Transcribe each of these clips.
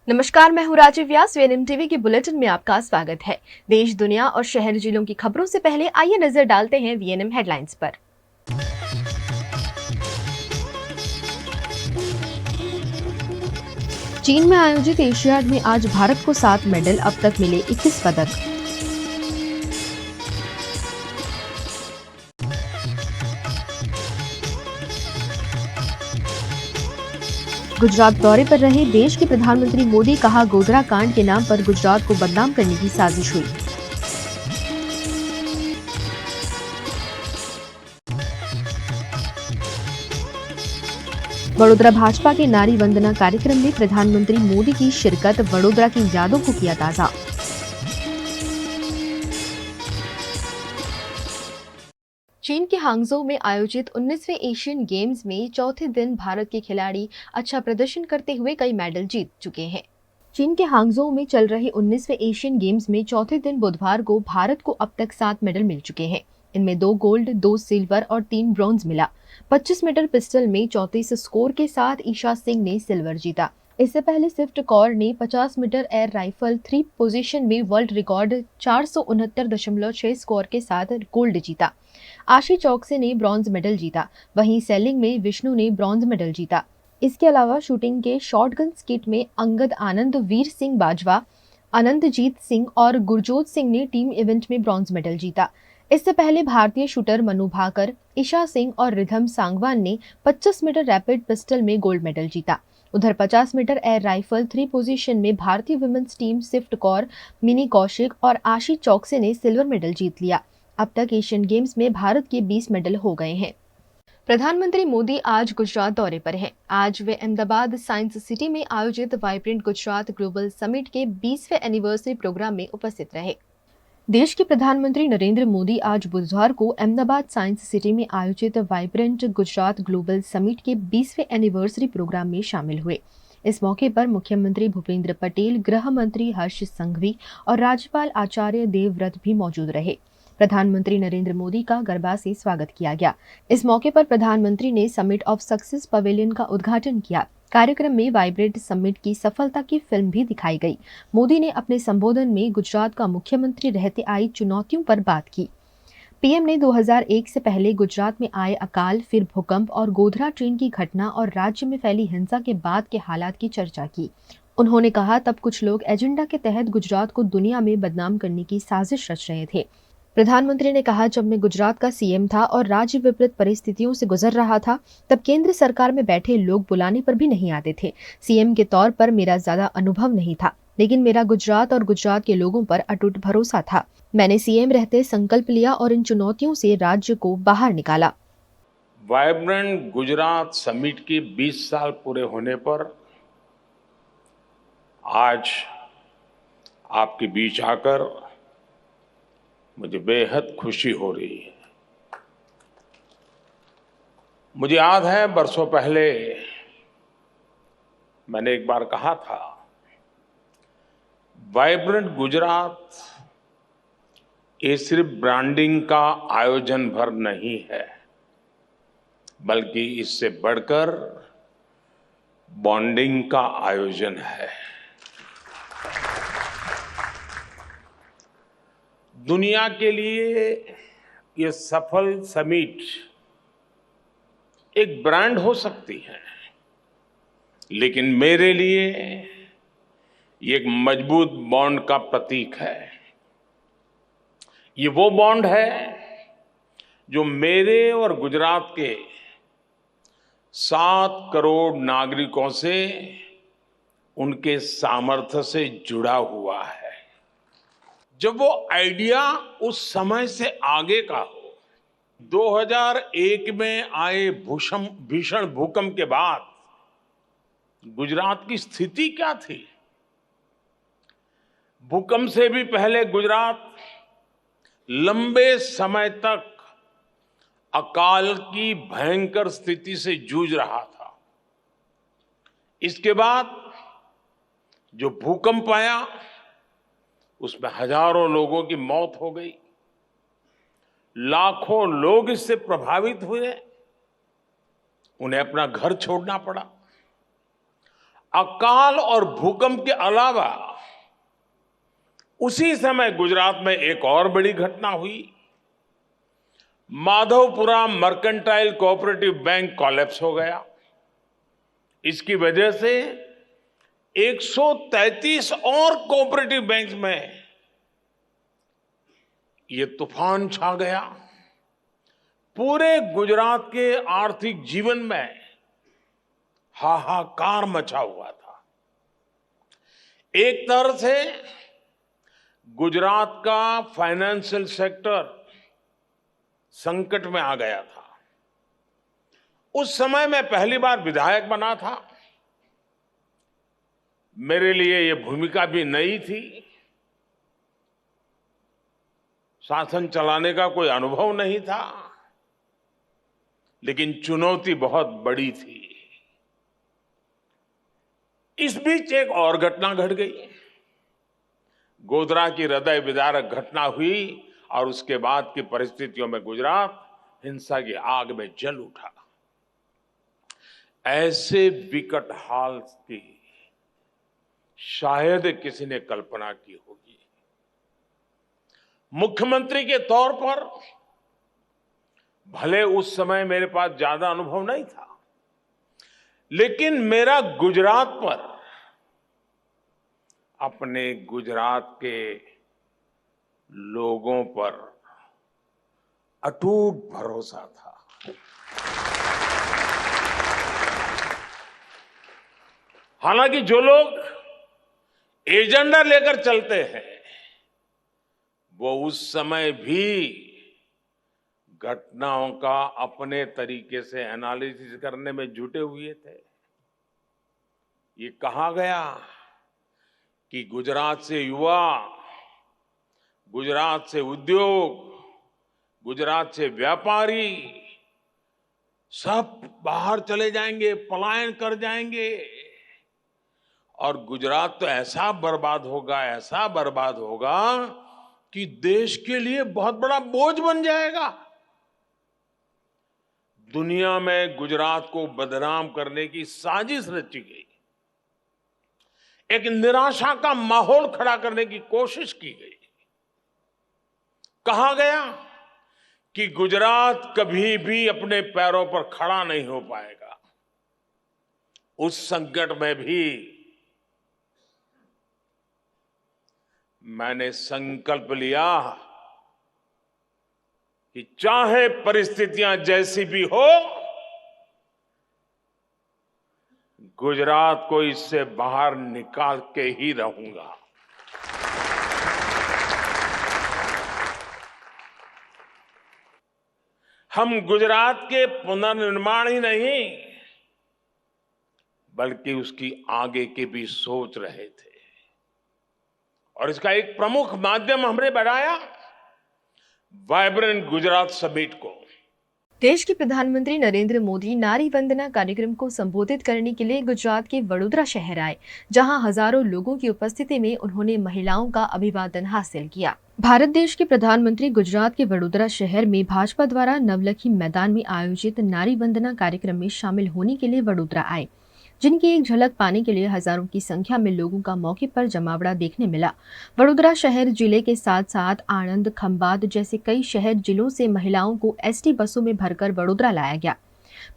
नमस्कार, मैं हूँ राजीव व्यास। वीएनएम टीवी के बुलेटिन में आपका स्वागत है। देश, दुनिया और शहर जिलों की खबरों से पहले आइए नजर डालते हैं वीएनएम हेडलाइंस पर। चीन में आयोजित एशियाड में आज भारत को 7 मेडल, अब तक मिले 21 पदक। गुजरात दौरे पर रहे देश के प्रधानमंत्री मोदी, कहा गोधरा कांड के नाम पर गुजरात को बदनाम करने की साजिश हुई। वडोदरा भाजपा के नारी वंदना कार्यक्रम में प्रधानमंत्री मोदी की शिरकत, वडोदरा की यादों को किया ताजा। चीन के हांगझो में आयोजित 19वें एशियन गेम्स में चौथे दिन भारत के खिलाड़ी अच्छा प्रदर्शन करते हुए कई मेडल जीत चुके हैं। चीन के हांगझो में चल रहे 19वें एशियन गेम्स में चौथे दिन बुधवार को भारत को अब तक 7 मेडल मिल चुके हैं। इनमें 2 गोल्ड, 2 सिल्वर और 3 ब्रॉन्ज मिला। 25 मीटर पिस्टल में 34 स्कोर के साथ ईशा सिंह ने सिल्वर जीता। इससे पहले स्विफ्ट कौर ने 50 मीटर एयर राइफल 3 पोजीशन में वर्ल्ड रिकॉर्ड 469.6 स्कोर के साथ गोल्ड जीता। आशी चौकसे ने ब्रॉन्ज मेडल जीता। वहीं सेलिंग में विष्णु ने ब्रॉन्ज मेडल जीता। इसके अलावा शूटिंग के शॉटगन स्किट में अंगद आनंद, वीर सिंह बाजवा, अनंतजीत सिंह और गुरजोत सिंह ने टीम इवेंट में ब्रॉन्ज मेडल जीता। इससे पहले भारतीय शूटर मनु भाकर, ईशा सिंह और रिधम सांगवान ने 25 मीटर रैपिड पिस्टल में गोल्ड मेडल जीता। उधर 50 मीटर एयर राइफल 3 पोजीशन में भारतीय वुमेन्स टीम स्विफ्ट कौर, मिनी कौशिक और आशी चौकसे ने सिल्वर मेडल जीत लिया। अब तक एशियन गेम्स में भारत के 20 मेडल हो गए हैं। प्रधानमंत्री मोदी आज गुजरात दौरे पर हैं। आज वे अहमदाबाद साइंस सिटी में आयोजित वाइब्रेंट गुजरात ग्लोबल समिट के 20वें एनिवर्सरी प्रोग्राम में उपस्थित रहे। देश के प्रधानमंत्री नरेंद्र मोदी आज बुधवार को अहमदाबाद साइंस सिटी में आयोजित वाइब्रेंट गुजरात ग्लोबल समिट के 20वें एनिवर्सरी प्रोग्राम में शामिल हुए। इस मौके पर मुख्यमंत्री भूपेंद्र पटेल, गृह मंत्री हर्ष संघवी और राज्यपाल आचार्य देवव्रत भी मौजूद रहे। प्रधानमंत्री नरेंद्र मोदी का गरबा से स्वागत किया गया। इस मौके पर प्रधानमंत्री ने समिट ऑफ सक्सेस पवेलियन का उद्घाटन किया। कार्यक्रम में वाइब्रेंट समिट की सफलता की फिल्म भी दिखाई गई। मोदी ने अपने संबोधन में गुजरात का मुख्यमंत्री रहते आई चुनौतियों पर बात की। पीएम ने 2001 से पहले गुजरात में आए अकाल, फिर भूकंप और गोधरा ट्रेन की घटना और राज्य में फैली हिंसा के बाद के हालात की चर्चा की। उन्होंने कहा, तब कुछ लोग एजेंडा के तहत गुजरात को दुनिया में बदनाम करने की साजिश रच रहे थे। प्रधानमंत्री ने कहा, जब मैं गुजरात का सीएम था और राज्य विपरीत परिस्थितियों से गुजर रहा था, तब केंद्र सरकार में बैठे लोग बुलाने पर भी नहीं आते थे। सीएम के तौर पर मेरा ज्यादा अनुभव नहीं था, लेकिन मेरा गुजरात और गुजरात के लोगों पर अटूट भरोसा था। मैंने सीएम रहते संकल्प लिया और इन चुनौतियों से राज्य को बाहर निकाला। वाइब्रेंट गुजरात समिट के 20 साल पूरे होने पर आज आपके बीच आकर मुझे बेहद खुशी हो रही है। मुझे याद है, बरसों पहले मैंने एक बार कहा था, वाइब्रेंट गुजरात ये सिर्फ ब्रांडिंग का आयोजन भर नहीं है, बल्कि इससे बढ़कर बॉन्डिंग का आयोजन है। दुनिया के लिए ये सफल समिट एक ब्रांड हो सकती है, लेकिन मेरे लिए ये एक मजबूत बॉन्ड का प्रतीक है। ये वो बॉन्ड है जो मेरे और गुजरात के 7 करोड़ नागरिकों से, उनके सामर्थ्य से जुड़ा हुआ है। जब वो आइडिया उस समय से आगे का हो, 2001 में आए भीषण भूकंप के बाद गुजरात की स्थिति क्या थी? भूकंप से भी पहले गुजरात लंबे समय तक अकाल की भयंकर स्थिति से जूझ रहा था। इसके बाद जो भूकंप आया, उसमें हजारों लोगों की मौत हो गई, लाखों लोग इससे प्रभावित हुए, उन्हें अपना घर छोड़ना पड़ा। अकाल और भूकंप के अलावा उसी समय गुजरात में एक और बड़ी घटना हुई। Madhavpura mercantile cooperative bank collapse हो गया। इसकी वजह से 133 और कोऑपरेटिव बैंक में ये तूफान छा गया। पूरे गुजरात के आर्थिक जीवन में हाहाकार मचा हुआ था। एक तरह से गुजरात का फाइनेंशियल सेक्टर संकट में आ गया था। उस समय मैं पहली बार विधायक बना था। मेरे लिए ये भूमिका भी नई थी। शासन चलाने का कोई अनुभव नहीं था, लेकिन चुनौती बहुत बड़ी थी। इस बीच एक और घटना घट गई। गोधरा की हृदय विदारक घटना हुई और उसके बाद की परिस्थितियों में गुजरात हिंसा की आग में जल उठा। ऐसे विकट हाल की शायद किसी ने कल्पना की होगी। मुख्यमंत्री के तौर पर भले उस समय मेरे पास ज्यादा अनुभव नहीं था, लेकिन मेरा गुजरात पर, अपने गुजरात के लोगों पर अटूट भरोसा था। हालांकि जो लोग एजेंडा लेकर चलते हैं, वो उस समय भी घटनाओं का अपने तरीके से एनालिसिस करने में जुटे हुए थे। ये कहा गया कि गुजरात से युवा, गुजरात से उद्योग, गुजरात से व्यापारी सब बाहर चले जाएंगे, पलायन कर जाएंगे और गुजरात तो ऐसा बर्बाद होगा कि देश के लिए बहुत बड़ा बोझ बन जाएगा। दुनिया में गुजरात को बदनाम करने की साजिश रची गई। एक निराशा का माहौल खड़ा करने की कोशिश की गई। कहा गया कि गुजरात कभी भी अपने पैरों पर खड़ा नहीं हो पाएगा। उस संकट में भी मैंने संकल्प लिया कि चाहे परिस्थितियां जैसी भी हो, गुजरात को इससे बाहर निकाल के ही रहूंगा। हम गुजरात के पुनर्निर्माण ही नहीं, बल्कि उसकी आगे की भी सोच रहे थे। और इसका एक प्रमुख माध्यम हमने बनाया वाइब्रेंट गुजरात समिट को। देश के प्रधानमंत्री नरेंद्र मोदी नारी वंदना कार्यक्रम को संबोधित करने के लिए गुजरात के वडोदरा शहर आए, जहां हजारों लोगों की उपस्थिति में उन्होंने महिलाओं का अभिवादन हासिल किया। भारत देश के प्रधानमंत्री गुजरात के वडोदरा शहर में भाजपा द्वारा नवलखी मैदान में आयोजित नारी वंदना कार्यक्रम में शामिल होने के लिए वडोदरा आए, जिनकी एक झलक पाने के लिए हजारों की संख्या में लोगों का मौके पर जमावड़ा देखने मिला। वडोदरा शहर जिले के साथ साथ आणंद, खंभात जैसे कई शहर जिलों से महिलाओं को एसटी बसों में भरकर वडोदरा लाया गया।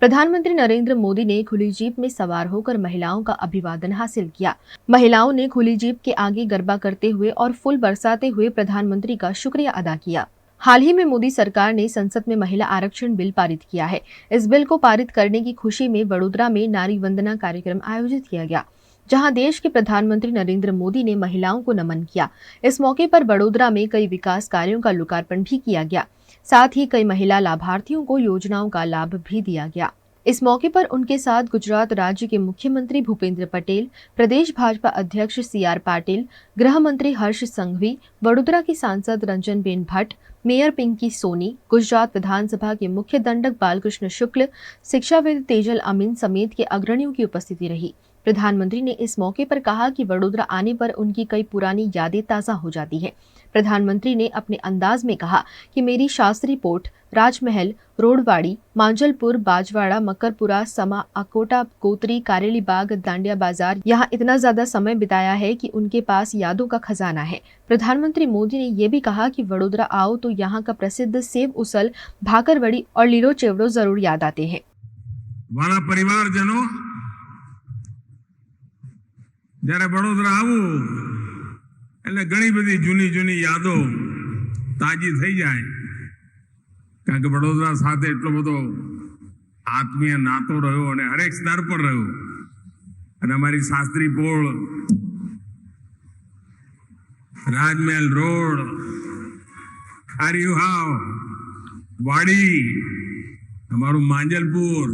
प्रधानमंत्री नरेंद्र मोदी ने खुली जीप में सवार होकर महिलाओं का अभिवादन हासिल किया। महिलाओं ने खुली जीप के आगे गरबा करते हुए और फूल बरसाते हुए प्रधानमंत्री का शुक्रिया अदा किया। हाल ही में मोदी सरकार ने संसद में महिला आरक्षण बिल पारित किया है। इस बिल को पारित करने की खुशी में वडोदरा में नारी वंदना कार्यक्रम आयोजित किया गया, जहां देश के प्रधानमंत्री नरेंद्र मोदी ने महिलाओं को नमन किया। इस मौके पर वडोदरा में कई विकास कार्यों का लोकार्पण भी किया गया। साथ ही कई महिला लाभार्थियों को योजनाओं का लाभ भी दिया गया। इस मौके पर उनके साथ गुजरात राज्य के मुख्यमंत्री भूपेंद्र पटेल, प्रदेश भाजपा अध्यक्ष CR पाटिल, गृह मंत्री हर्ष संघवी, वडोदरा की सांसद रंजनबेन भट्ट, मेयर पिंकी सोनी, गुजरात विधानसभा के मुख्य दंडक बालकृष्ण शुक्ल, शिक्षाविद तेजल अमीन समेत के अग्रणियों की उपस्थिति रही। प्रधानमंत्री ने इस मौके पर कहा कि वडोदरा आने पर उनकी कई पुरानी यादें ताज़ा हो जाती हैं। प्रधानमंत्री ने अपने अंदाज में कहा कि मेरी शास्त्री पोर्ट, राजमहल, रोडवाड़ी, मांजलपुर, बाजवाड़ा, मकरपुरा, समा, अकोटा, कोतरी, कारेली बाग, दांडिया बाजार यहाँ इतना ज्यादा समय बिताया है कि उनके पास यादों का खजाना है। प्रधानमंत्री मोदी ने ये भी कहा कि वडोदरा आओ तो यहाँ का प्रसिद्ध सेव उसल, भाकरवड़ी और लीलो चेवड़ो जरूर याद आते हैं। वाला परिवारजनो जયારે વડોદરા આવું એટલે ઘણી બધી જૂની જૂની યાદો તાજી થઈ જાય, કારણ કે વડોદરા સાથે એટલો બધો આત્મીય નાતો રહ્યો અને હરેક સ્તર પર રહ્યો. અને અમારી શાસ્ત્રી પોળ, રાજમહેલ રોડ, ખારીવાવ, વાડી, અમારું માંજલપુર,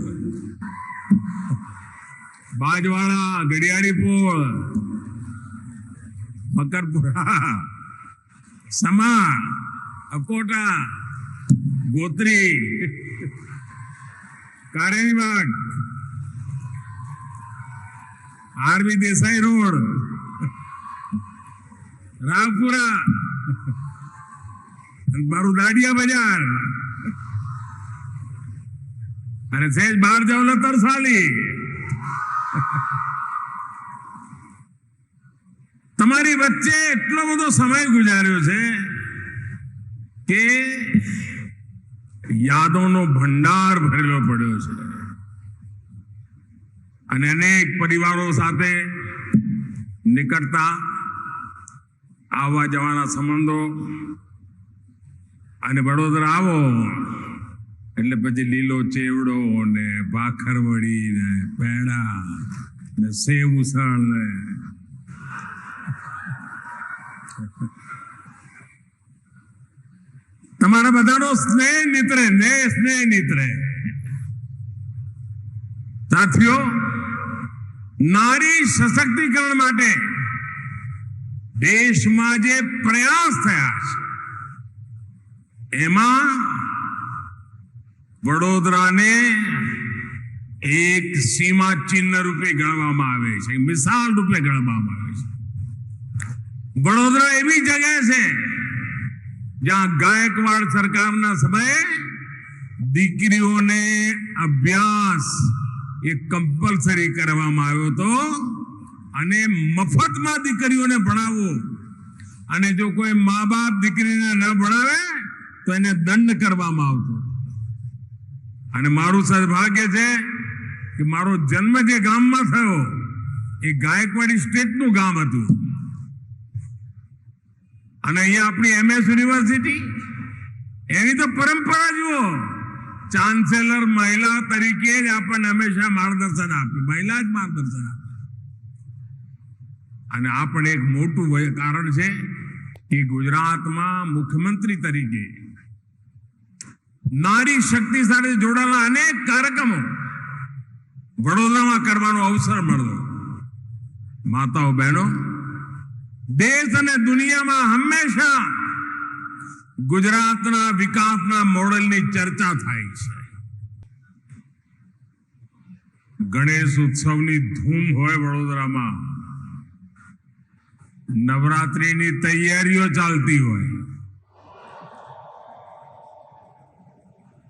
बाजवाड़ा, गड़ियाड़ीपुर, मकरपुरा, समा, अकोटा, गोत्री, कारेलीबाग, आरवी देसाई रोड, रावपुरा, मारू दाडिया बाजार, अरे सहज बाहर जाओ ला तरसाली. તમારી વચ્ચે એટલો બધો સમય ગુજાર્યો છે કે યાદોનો ભંડાર ભરેલો પડ્યો છે અને અનેક પરિવારો સાથે નિકટતા, આવવા જવાના સંબંધો અને વડોદરા આવો એટલે પછી લીલો ચેવડો ને ભાખરવડી ને પેડા ને સેવ ઉસળ ને તમારા બધાનો સ્નેહ નીતરે ને સ્નેહ નીતરે. સાથીઓ, નારી સશક્તિકરણ માટે દેશમાં જે પ્રયાસ થયા છે એમાં વડોદરાને એક સીમા ચિહ્ન રૂપે ગણવામાં આવે છે, મિસાલ રૂપે ગણવામાં આવે છે. વડોદરા એવી જગ્યા છે જ્યાં ગાયકવાડ સરકારના સમયે દીકરીઓને અભ્યાસ એ કમ્પલસરી કરવામાં આવ્યો હતો અને મફતમાં દીકરીઓને ભણાવવો, અને જો કોઈ મા બાપ દીકરીને ન ભણાવે તો એને દંડ કરવામાં આવતો. અને મારું સદભાગ્ય છે કે મારો જન્મ જે ગામમાં થયો એ ગાયકવાડી સ્ટેટનું ગામ હતું અને અહીંયા આપણી MS યુનિવર્સિટી એની તો પરંપરા જુઓ, ચાન્સેલર મહિલા તરીકે જ આપણને હંમેશા માર્ગદર્શન આપે, મહિલા જ માર્ગદર્શન આપે. અને આ પણ એક મોટું કારણ છે કે ગુજરાતમાં મુખ્યમંત્રી તરીકે નારી શક્તિ સાથે જોડાયેલા અનેક કાર્યક્રમો વડોદરામાં કરવાનો અવસર મળ્યો. માતાઓ, બહેનો, દેશ અને દુનિયામાં હંમેશા ગુજરાતના વિકાસના મોડેલની ચર્ચા થાય છે. ગણેશ ઉત્સવની ધૂમ હોય વડોદરામાં, નવરાત્રીની તૈયારીઓ ચાલતી હોય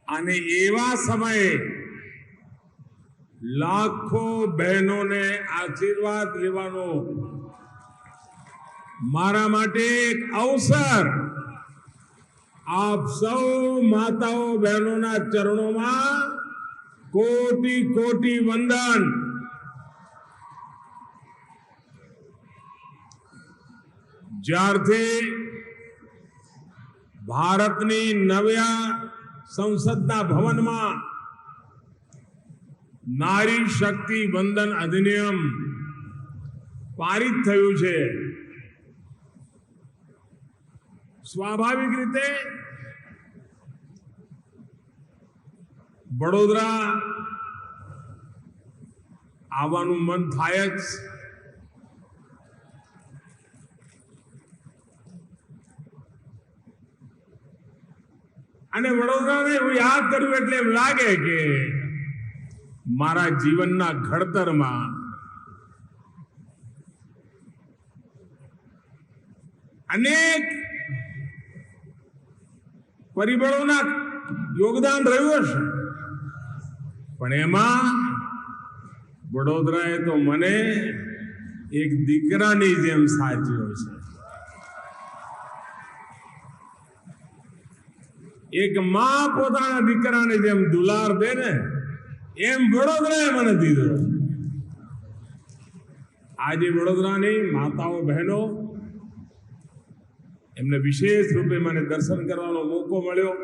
અને એવા સમયે લાખો બહેનોને આશીર્વાદ લેવાનો મારા માટે એક અવસર આપ સૌ માતાઓ બહેનોના ચરણોમાં કોટી કોટી વંદન. જ્યારથી ભારતની નવ્યા સંસદના ભવનમાં નારી શક્તિ વંદન અધિનિયમ પારિત થયું છે, સ્વાભાવિક રીતે વડોદરા આવવાનું મન થાય જ. અને વડોદરાને હું યાદ કરું એટલે એમ લાગે કે મારા જીવનના ઘડતરમાં અનેક પરિબળોના યોગદાન રહ્યું હશે, પણ એમાં વડોદરાએ તો મને એક દીકરાની જેમ સાચ્યો છે. એક માં પોતાના દીકરાને જેમ દુલાર દે ને એમ વડોદરાએ મને દીધો. આજે વડોદરાની માતાઓ બહેનો એમને વિશેષ રૂપે મને દર્શન કરવાનો મોકો મળ્યો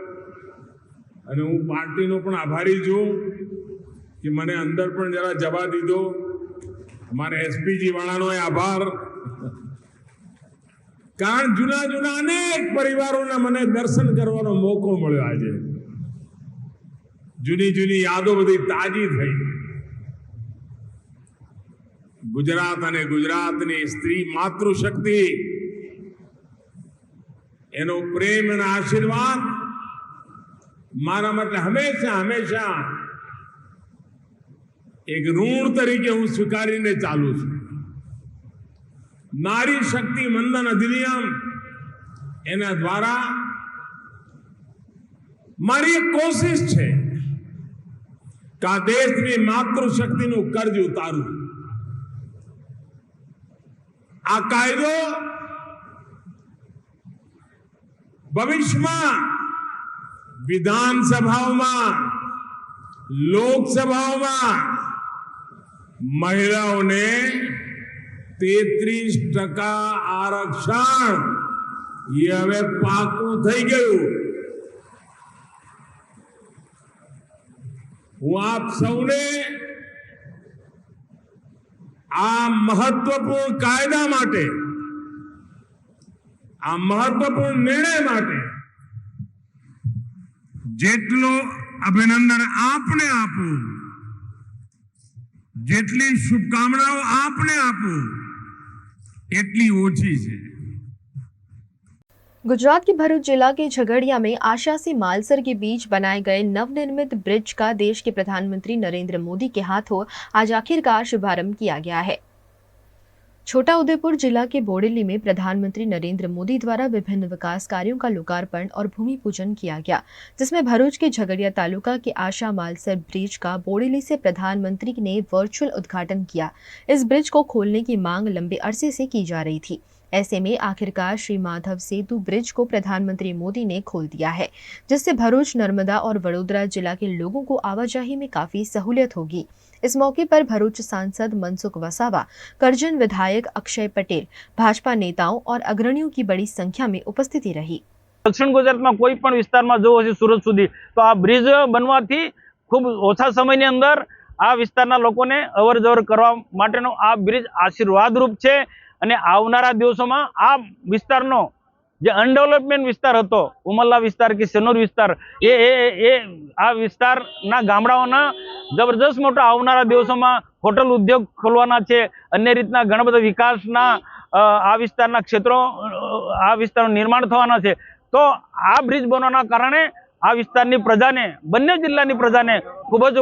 અને હું પાર્ટીનો પણ આભારી છું કે મને અંદર પણ જરા જવા દીધો. અમારે એસપીજી વાળાનો આભાર, કારણ જૂના જૂના અનેક પરિવારોના મને દર્શન કરવાનો મોકો મળ્યો. આજે જૂની જૂની યાદો બધી તાજી થઈ. ગુજરાત અને ગુજરાતની સ્ત્રી માતૃશક્તિ, એનો પ્રેમ અને આશીર્વાદ મારા માટે હંમેશા હંમેશા એક ઋણ તરીકે હું સ્વીકારીને ચાલુ છું. નારી શક્તિ વંદન અધિનિયમ, એના દ્વારા મારી એક કોશિશ છે કે આ દેશની માતૃશક્તિનું કર્જ ઉતારું. આ કાયદો ભવિષ્યમાં વિધાનસભાઓમાં, લોકસભાઓમાં મહિલાઓને 33% આરક્ષણ એ હવે પાકું થઈ ગયું. હું આપ સૌને આ મહત્વપૂર્ણ કાયદા માટે, આ મહત્વપૂર્ણ નિર્ણય માટે જેટલો અભિનંદન આપને આપું, જેટલી શુભકામનાઓ આપને આપું, એટલી ઓછી છે. गुजरात के भरूच जिला के झगड़िया में आशा से मालसर के बीच बनाए गए नवनिर्मित ब्रिज का देश के प्रधानमंत्री नरेंद्र मोदी के हाथों आज आखिरकार शुभारंभ किया गया है. छोटा उदेपुर जिला के बोडेली में प्रधानमंत्री नरेंद्र मोदी द्वारा विभिन्न विकास कार्यों का लोकार्पण और भूमि पूजन किया गया, जिसमें भरूच के झगड़िया तालुका के आशा मालसर ब्रिज का बोडेली से प्रधानमंत्री ने वर्चुअल उद्घाटन किया. इस ब्रिज को खोलने की मांग लंबे अरसे से की जा रही थी. ऐसे में आखिरकार श्री माधव सेतु ब्रिज को प्रधानमंत्री मोदी ने खोल दिया है, जिससे भरूच, नर्मदा और वडोदरा जिला के लोगों को आवाजाही में काफी सहूलियत होगी. इस मौके पर भरूच सांसद मनसुख वसावा, करजन विधायक अक्षय पटेल, भाजपा नेताओं और अग्रणियों की बड़ी संख्या में उपस्थिति रही. दक्षिण गुजरात में कोई पण विस्तार में जो हशे सूरत सुधी तो आ ब्रिज बनवाथी खूब ओछा समयनी अंदर आ विस्तारना लोकोने अवर जवर करवा माटेनो आ ब्रिज आशीर्वाद रूप छे. અને આવનારા દિવસોમાં આ વિસ્તારનો જે અનડેવલપમેન્ટ વિસ્તાર હતો, ઉમરલા વિસ્તાર કે સેનોર વિસ્તાર, એ આ વિસ્તારના ગામડાઓના જબરજસ્ત મોટા આવનારા દિવસોમાં હોટલ ઉદ્યોગ ખોલવાના છે. અન્ય રીતના ઘણા બધા વિકાસના આ વિસ્તારના ક્ષેત્રો, આ વિસ્તારનું નિર્માણ થવાના છે. તો આ બ્રિજ બનવાના કારણે આ વિસ્તારની પ્રજાને, બંને જિલ્લાની પ્રજાને ખૂબ જ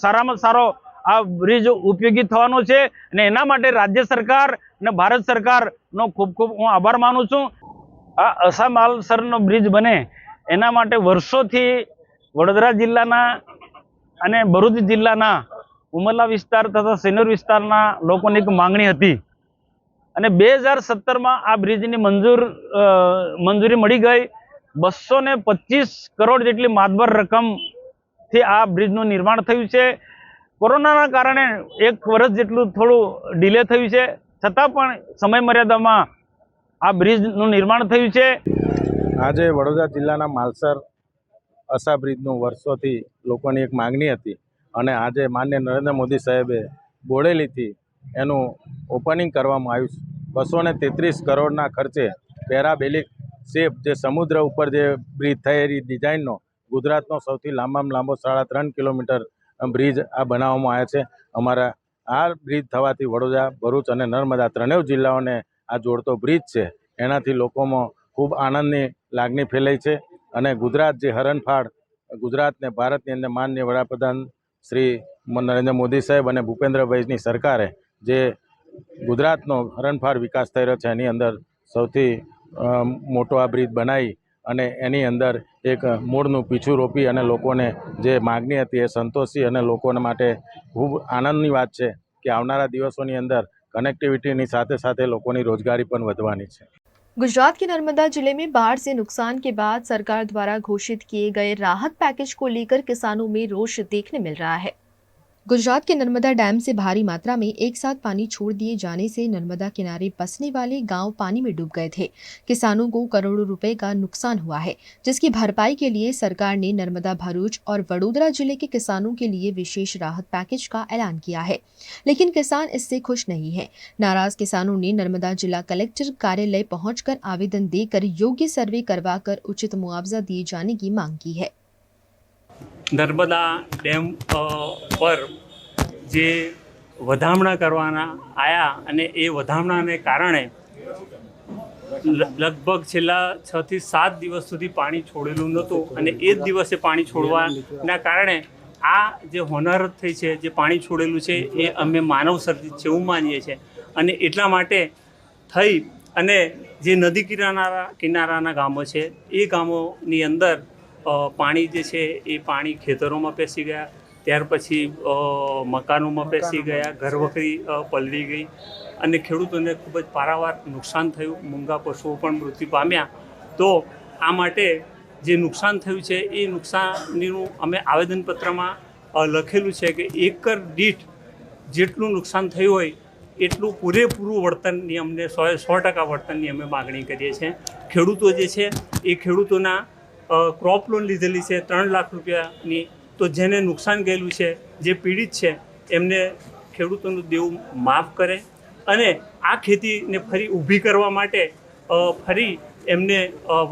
સારામાં સારો આ બ્રિજ ઉપયોગી થવાનો છે. અને એના માટે રાજ્ય સરકાર અને ભારત સરકારનો ખૂબ ખૂબ હું આભાર માનું છું. આ આશા માલસરનો બ્રિજ બને એના માટે વર્ષોથી વડોદરા જિલ્લાના અને ભરૂચ જિલ્લાના ઉમરલા વિસ્તાર તથા સેનોર વિસ્તારના લોકોની એક માંગણી હતી. અને 2017માં આ બ્રિજની મંજૂરી મળી ગઈ. 225 કરોડ જેટલી માતબર રકમથી આ બ્રિજનું નિર્માણ થયું છે. કોરોનાના કારણે 1 વર્ષ જેટલું થોડું ડિલે થયું છે, છતાં પણ સમય મર્યાદામાં આ બ્રિજનું નિર્માણ થયું છે. આજે વડોદરા જિલ્લાના માલસર આશા બ્રિજનું વર્ષોથી લોકોની એક માગણી હતી અને આજે માનનીય નરેન્દ્ર મોદી સાહેબે બોડેલીથી એનું ઓપનિંગ કરવામાં આવ્યું છે. 233 કરોડના ખર્ચે પેરાબેલિક શેપ જે સમુદ્ર ઉપર જે બ્રિજ થયેલી ડિઝાઇનનો ગુજરાતનો સૌથી લાંબામાં લાંબો 3.5 કિલોમીટર બ્રિજ આ બનાવવામાં આવ્યા છે. અમારા આ બ્રિજ થવાથી વડોદરા, ભરૂચ અને નર્મદા ત્રણેય જિલ્લાઓને આ જોડતો બ્રિજ છે, એનાથી લોકોમાં ખૂબ આનંદની લાગણી ફેલાઈ છે. અને ગુજરાત જે હરણફાળ ગુજરાતને ભારતની અંદર માનનીય વડાપ્રધાન શ્રી નરેન્દ્ર મોદી સાહેબ અને ભૂપેન્દ્રભાઈની સરકારે જે ગુજરાતનો હરણફાળ વિકાસ થઈ રહ્યો છે, એની અંદર સૌથી મોટો આ બ્રિજ બનાવી અને એની અંદર એક મૂળનું પીછું રોપી અને લોકોને જે માગણી હતી એ સંતોષી અને લોકોને માટે ખૂબ આનંદની વાત છે કે આવનારા દિવસોની અંદર कनेक्टिविटी साथ साथ लोगों की रोजगारी पण વધવાની છે। गुजरात के नर्मदा जिले में बाढ़ से नुकसान के बाद सरकार द्वारा घोषित किए गए राहत पैकेज को लेकर किसानों में रोष देखने मिल रहा है। गुजरात के नर्मदा डैम से भारी मात्रा में एक साथ पानी छोड़ दिए जाने से नर्मदा किनारे बसने वाले गांव पानी में डूब गए थे। किसानों को करोड़ों रुपए का नुकसान हुआ है, जिसकी भरपाई के लिए सरकार ने नर्मदा भरूच और वडोदरा जिले के किसानों के लिए विशेष राहत पैकेज का ऐलान किया है, लेकिन किसान इससे खुश नहीं है। नाराज किसानों ने नर्मदा जिला कलेक्टर कार्यालय पहुंचकर आवेदन देकर योग्य सर्वे करवाकर उचित मुआवजा दिए जाने की मांग की है। નર્મદા ડેમ પર જે વધામણા કરવાના આવ્યા અને એ વધામણાને કારણે લગભગ છેલ્લા 6 થી 7 દિવસ સુધી પાણી છોડેલું નહોતું અને એ જ દિવસે પાણી છોડવાના કારણે આ જે હોનારત થઈ છે, જે પાણી છોડેલું છે એ અમે માનવ સર્જિત છે એવું માનીએ છીએ અને એટલા માટે થઈ અને જે નદી કિનારાના ગામો છે એ ગામોની અંદર પાણી જે છે એ પાણી ખેતરોમાં પેસી ગયા, ત્યાર પછી મકાનોમાં પેસી ગયા, ઘરવખરી પલળી ગઈ અને ખેડૂતોને ખૂબ જ પારાવાર નુકસાન થયું, મૂંગા પશુઓ પણ મૃત્યુ પામ્યા। તો આ માટે જે નુકસાન થયું છે એ નુકસાનનું અમે આવેદનપત્રમાં લખેલું છે કે એકર દીઠ જેટલું નુકસાન થયું હોય એટલું પૂરેપૂરું વળતરની અમને 100% વળતરની અમે માગણી કરીએ છીએ। ખેડૂતો જે છે એ ખેડૂતોના ક્રોપ લોન લીધેલી છે 3 લાખ રૂપિયાની, તો જેને નુકસાન ગયેલું છે, જે પીડિત છે એમને ખેડૂતોનું દેવું માફ કરે અને આ ખેતીને ફરી ઊભી કરવા માટે ફરી એમને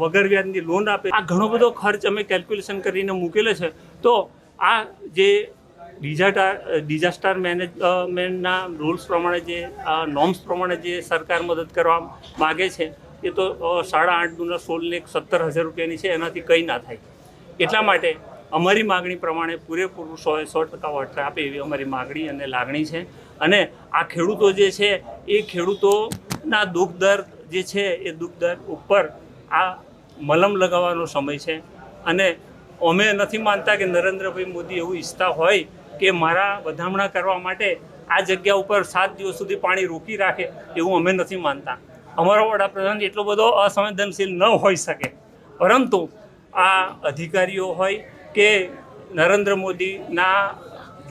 વગર વ્યાજની લોન આપે। આ ઘણો બધો ખર્ચ અમે કેલ્ક્યુલેશન કરીને મૂકેલો છે। તો આ જે ડિઝાસ્ટર મેનેજમેન્ટના રૂલ્સ પ્રમાણે જે નોર્મ્સ પ્રમાણે જે સરકાર મદદ કરવા માગે છે એ તો 8.5 દુના 16 લાખ 17,000 રૂપિયાની છે, એનાથી કંઈ ના થાય। એટલા માટે અમારી માગણી પ્રમાણે પૂરેપૂરું 100% વળતર આપે એવી અમારી માગણી અને લાગણી છે। અને આ ખેડૂતો જે છે એ ખેડૂતોના દુઃખ દર્દ જે છે એ દુઃખ દર્દ ઉપર આ મલમ લગાવવાનો સમય છે અને અમે નથી માનતા કે નરેન્દ્રભાઈ મોદી એવું ઈચ્છતા હોય કે મારા વધામણા કરવા માટે આ જગ્યા ઉપર 7 દિવસ સુધી પાણી રોકી રાખે, એવું અમે નથી માનતા। અમારો વડાપ્રધાન એટલો બધો અસંવેદનશીલ ન હોઈ શકે, પરંતુ આ અધિકારીઓ હોય કે નરેન્દ્ર મોદીના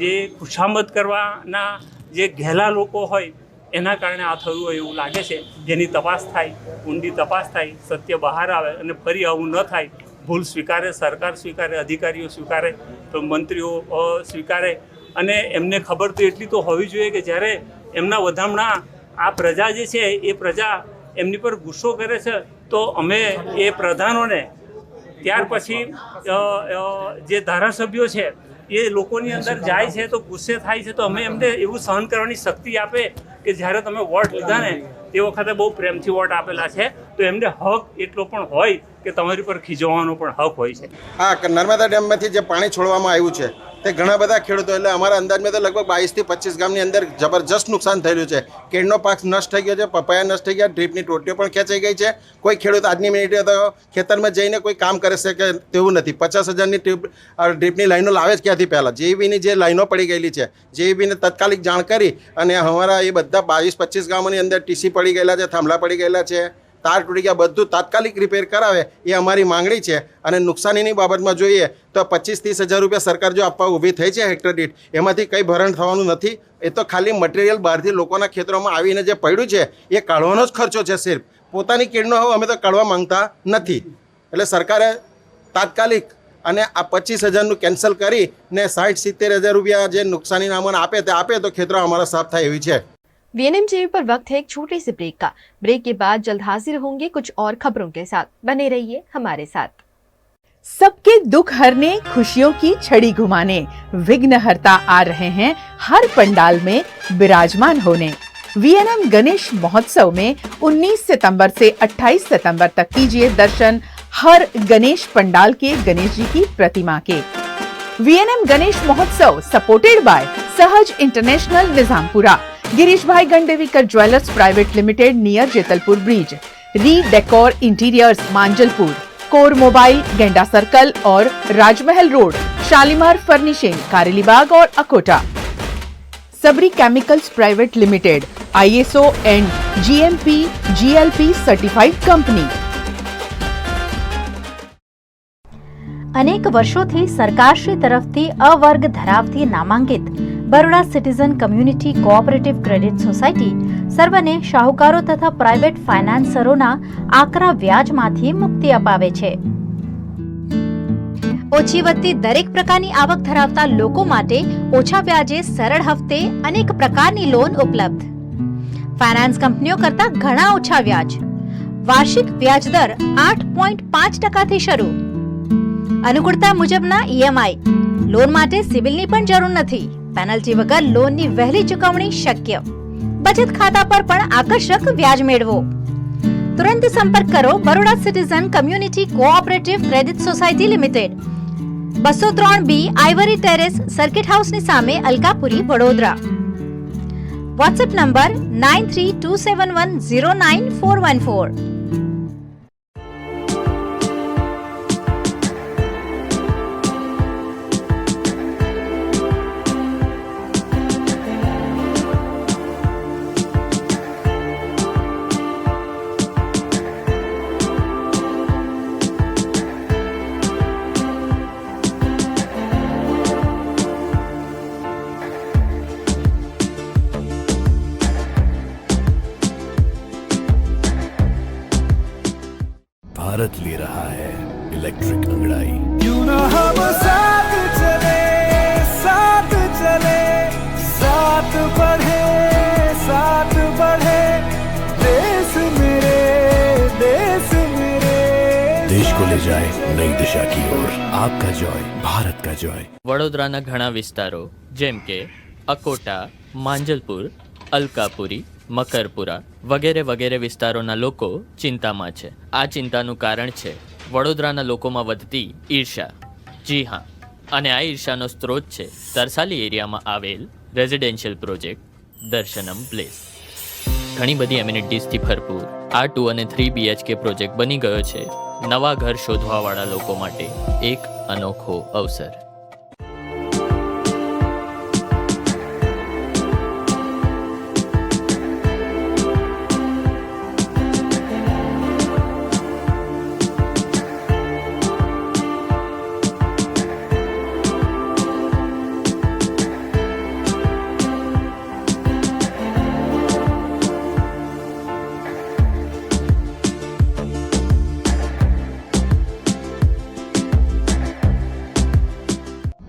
જે ખુશામત કરવાના જે ઘેલા લોકો હોય એના કારણે આ થયું હોય એવું લાગે છે। જેની તપાસ થાય, ઊંડી તપાસ થાય, સત્ય બહાર આવે અને ફરી આવું ન થાય। ભૂલ સ્વીકારે, સરકાર સ્વીકારે, અધિકારીઓ સ્વીકારે, તો મંત્રીઓ સ્વીકારે અને એમને ખબર તો એટલી તો હોવી જોઈએ કે જ્યારે એમના વધામણા આ પ્રજા જે છે એ પ્રજા એમની પર ગુસ્સો કરે છે તો અમે એ પ્રધાનોને ત્યાર પછી જે ધારાસભ્યો છે એ લોકોની અંદર જાય છે તો ગુસ્સે થાય છે તો અમે એમને એવું સહન કરવાની શક્તિ આપે કે જ્યારે તમે વોટ લીધા ને તે વખતે બહુ પ્રેમથી વોટ આપેલા છે તો એમને હક એટલો પણ હોય કે તમારી પર ખીજવવાનો પણ હક હોય છે। હા, નર્મદા ડેમમાંથી જે પાણી છોડવામાં આવ્યું છે તે ઘણા બધા ખેડૂતો, એટલે અમારા અંદાજમાં તો લગભગ 22 થી 25 ગામની અંદર જબરજસ્ત નુકસાન થયેલું છે। કેળનો પાક નષ્ટ થઈ ગયો છે, પપૈયા નષ્ટ થઈ ગયા, ડ્રીપની ટોટીઓ પણ ખેંચાઈ ગઈ છે। કોઈ ખેડૂત આજની મિનિટે તો ખેતરમાં જઈને કોઈ કામ કરી શકે તેવું નથી। 50,000ની ડ્રીપની લાઈનો લાવે જ ક્યાંથી? પહેલાં જેઈબીની જે લાઈનો પડી ગયેલી છે, જેઈબીને તાત્કાલિક જાણ કરી અને અમારા એ બધા 22-25 ગામોની અંદર ટીસી પડી ગયેલા છે, થાંભલા પડી ગયેલા છે, તાર તૂટી ગયા, બધું તાત્કાલિક રિપેર કરાવે એ અમારી માંગણી છે। અને નુકસાનીની બાબતમાં જોઈએ તો 25-30 હજાર રૂપિયા સરકાર જો આપવા ઊભી થઈ છે હેક્ટર દીઠ, એમાંથી કંઈ ભરણ થવાનું નથી। એ તો ખાલી મટીરિયલ બહારથી લોકોના ખેતરોમાં આવીને જે પડ્યું છે એ કાઢવાનો જ ખર્ચો છે સિર્ફ। પોતાની કેળનો હવે અમે તો કાઢવા માંગતા નથી। એટલે સરકારે તાત્કાલિક અને આ 25,000નું કેન્સલ કરીને 60-70 હજાર રૂપિયા જે નુકસાનીના અમને આપે તો ખેતરો અમારા સાફ થાય એવી છે। वीएनएम टीवी पर वक्त है एक छोटे से ब्रेक का। ब्रेक के बाद जल्द हाजिर होंगे कुछ और खबरों के साथ। बने रहिए हमारे साथ। सबके दुख हरने, खुशियों की छड़ी घुमाने विघ्नहर्ता आ रहे हैं हर पंडाल में विराजमान होने। वीएनएम गणेश महोत्सव में 19 सितंबर से 28 सितंबर तक कीजिए दर्शन हर गणेश पंडाल के गणेश जी की प्रतिमा के। वीएनएम गणेश महोत्सव supported by Sahaj international Nizampura, Girish भाई Gandevikar jewellers private limited near Jetalpur bridge, re decor interiors Manjalpur, core mobile Genda circle और राजमहल रोड, शालीमार फर्निशिंग कारेलीबाग और Akota. Sabri chemicals private limited, ISO and GMP GLP certified company. અનેક વર્ષોથી સરકારશ્રી તરફથી અવર્ગ ધરાવતી નામાંકિત Baroda citizen community cooperative credit society સર્વને શાહુકારો તથા પ્રાઇવેટ ફાઇનાન્સરોના આકરા વ્યાજમાંથી મુક્તિ અપાવે છે। ઓછી વત્તી દરેક પ્રકારની આવક ધરાવતા લોકો માટે ઓછા વ્યાજે સરળ હપ્તે અનેક પ્રકારની લોન ઉપલબ્ધ। ફાઇનાન્સ કંપનીઓ કરતા ઘણા ઓછા વ્યાજ। વાર્ષિક વ્યાજ દર 8.5% થી શરૂ। અનુકૂળતા મુજબના EMI। લોન માટે સિબિલની પણ જરૂર નથી। પેનલ્ટી વગર લોનની વહેલી ચૂકવણી શક્ય। બચત ખાતા પર પણ આકર્ષક વ્યાજ મેળવો। तुरंत संपर्क करो Baroda citizen community cooperative credit society limited, 203B ivory terrace, circuit house ની સામે, અલકાપુરી, વડોદરા। WhatsApp number 9327109414। भारत ले रहा है इलेक्ट्रिक अंगड़ाई। क्यों ना हम साथ चले, साथ चले, साथ बढ़े, साथ बढ़े, देश मेरे, देश मेरे। देश को ले जाए नई दिशा की ओर। आपका जॉय, भारत का जॉय। વડોદરાના ઘણા વિસ્તારો જેમ કે અકોટા, માંજલપુર, અલકાપુરી, મકરપુરા વગેરે વગેરે વિસ્તારોના લોકો ચિંતામાં છે। આ ચિંતાનું કારણ છે વડોદરાના લોકોમાં વધતી ઈર્ષા। જી હા, અને આ ઈર્ષાનો સ્ત્રોત છે તરસાલી એરિયામાં આવેલ રેઝિડેન્શિયલ પ્રોજેક્ટ દર્શનમ પ્લેસ। ઘણી બધી એમિનિટીઝથી ભરપૂર આ 2 અને 3 BHK પ્રોજેક્ટ બની ગયો છે નવા ઘર શોધવાવાળા લોકો માટે એક અનોખો અવસર।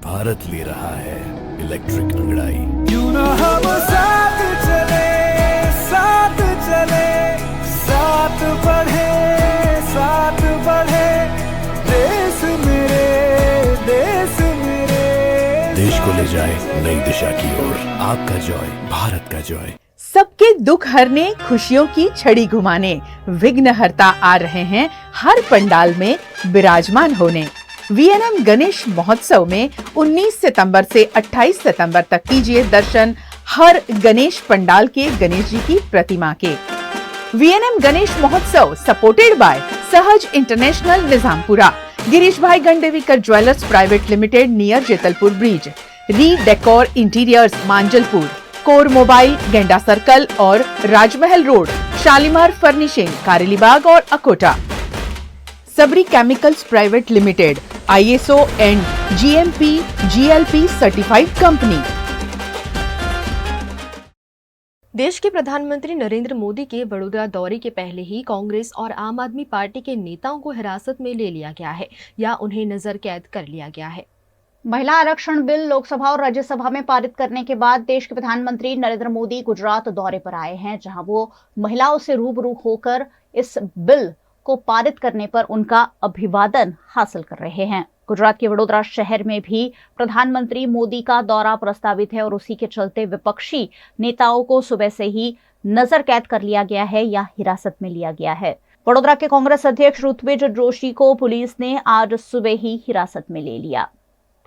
भारत ले रहा है इलेक्ट्रिक अंगड़ाई। क्यों ना हम साथ चले, साथ चले, साथ बढ़े, साथ बढ़े, देश मेरे, देश मेरे। देश को ले जाए नई दिशा की ओर। आपका जॉय, भारत का जॉय। सबके दुख हरने, खुशियों की छड़ी घुमाने विघ्नहर्ता आ रहे हैं हर पंडाल में विराजमान होने। VNM गणेश महोत्सव में 19 सितंबर से 28 सितंबर तक कीजिए दर्शन हर गणेश पंडाल के गणेश जी की प्रतिमा के। VNM गणेश महोत्सव supported by Sahaj international Nizampura, Girish भाई Gandevikar jewellers private limited near Jetalpur bridge, re decor interiors Manjalpur, core mobile Genda circle और राजमहल रोड, शालीमार फर्निशिंग कारेलीबाग और Akota. Sabri chemicals private limited, ISO and GMP GLP certified company. देश के प्रधानमंत्री नरेंद्र मोदी के बड़ोदरा दौरे के पहले ही कांग्रेस और आम आदमी पार्टी के नेताओं को हिरासत में ले लिया गया है या उन्हें नजर कैद कर लिया गया है। महिला आरक्षण बिल लोकसभा और राज्यसभा में पारित करने के बाद देश के प्रधानमंत्री नरेंद्र मोदी गुजरात दौरे पर आए हैं, जहां वो महिलाओं से रूबरू होकर इस बिल को पारित करने पर उनका अभिवादन हासिल कर रहे हैं। गुजरात के वडोदरा शहर में भी प्रधानमंत्री मोदी का दौरा प्रस्तावित है और उसी के चलते विपक्षी नेताओं को सुबह से ही नजर कैद कर लिया गया है या हिरासत में लिया गया है। वडोदरा के कांग्रेस अध्यक्ष ऋत्विज जोशी को पुलिस ने आज सुबह ही हिरासत में ले लिया।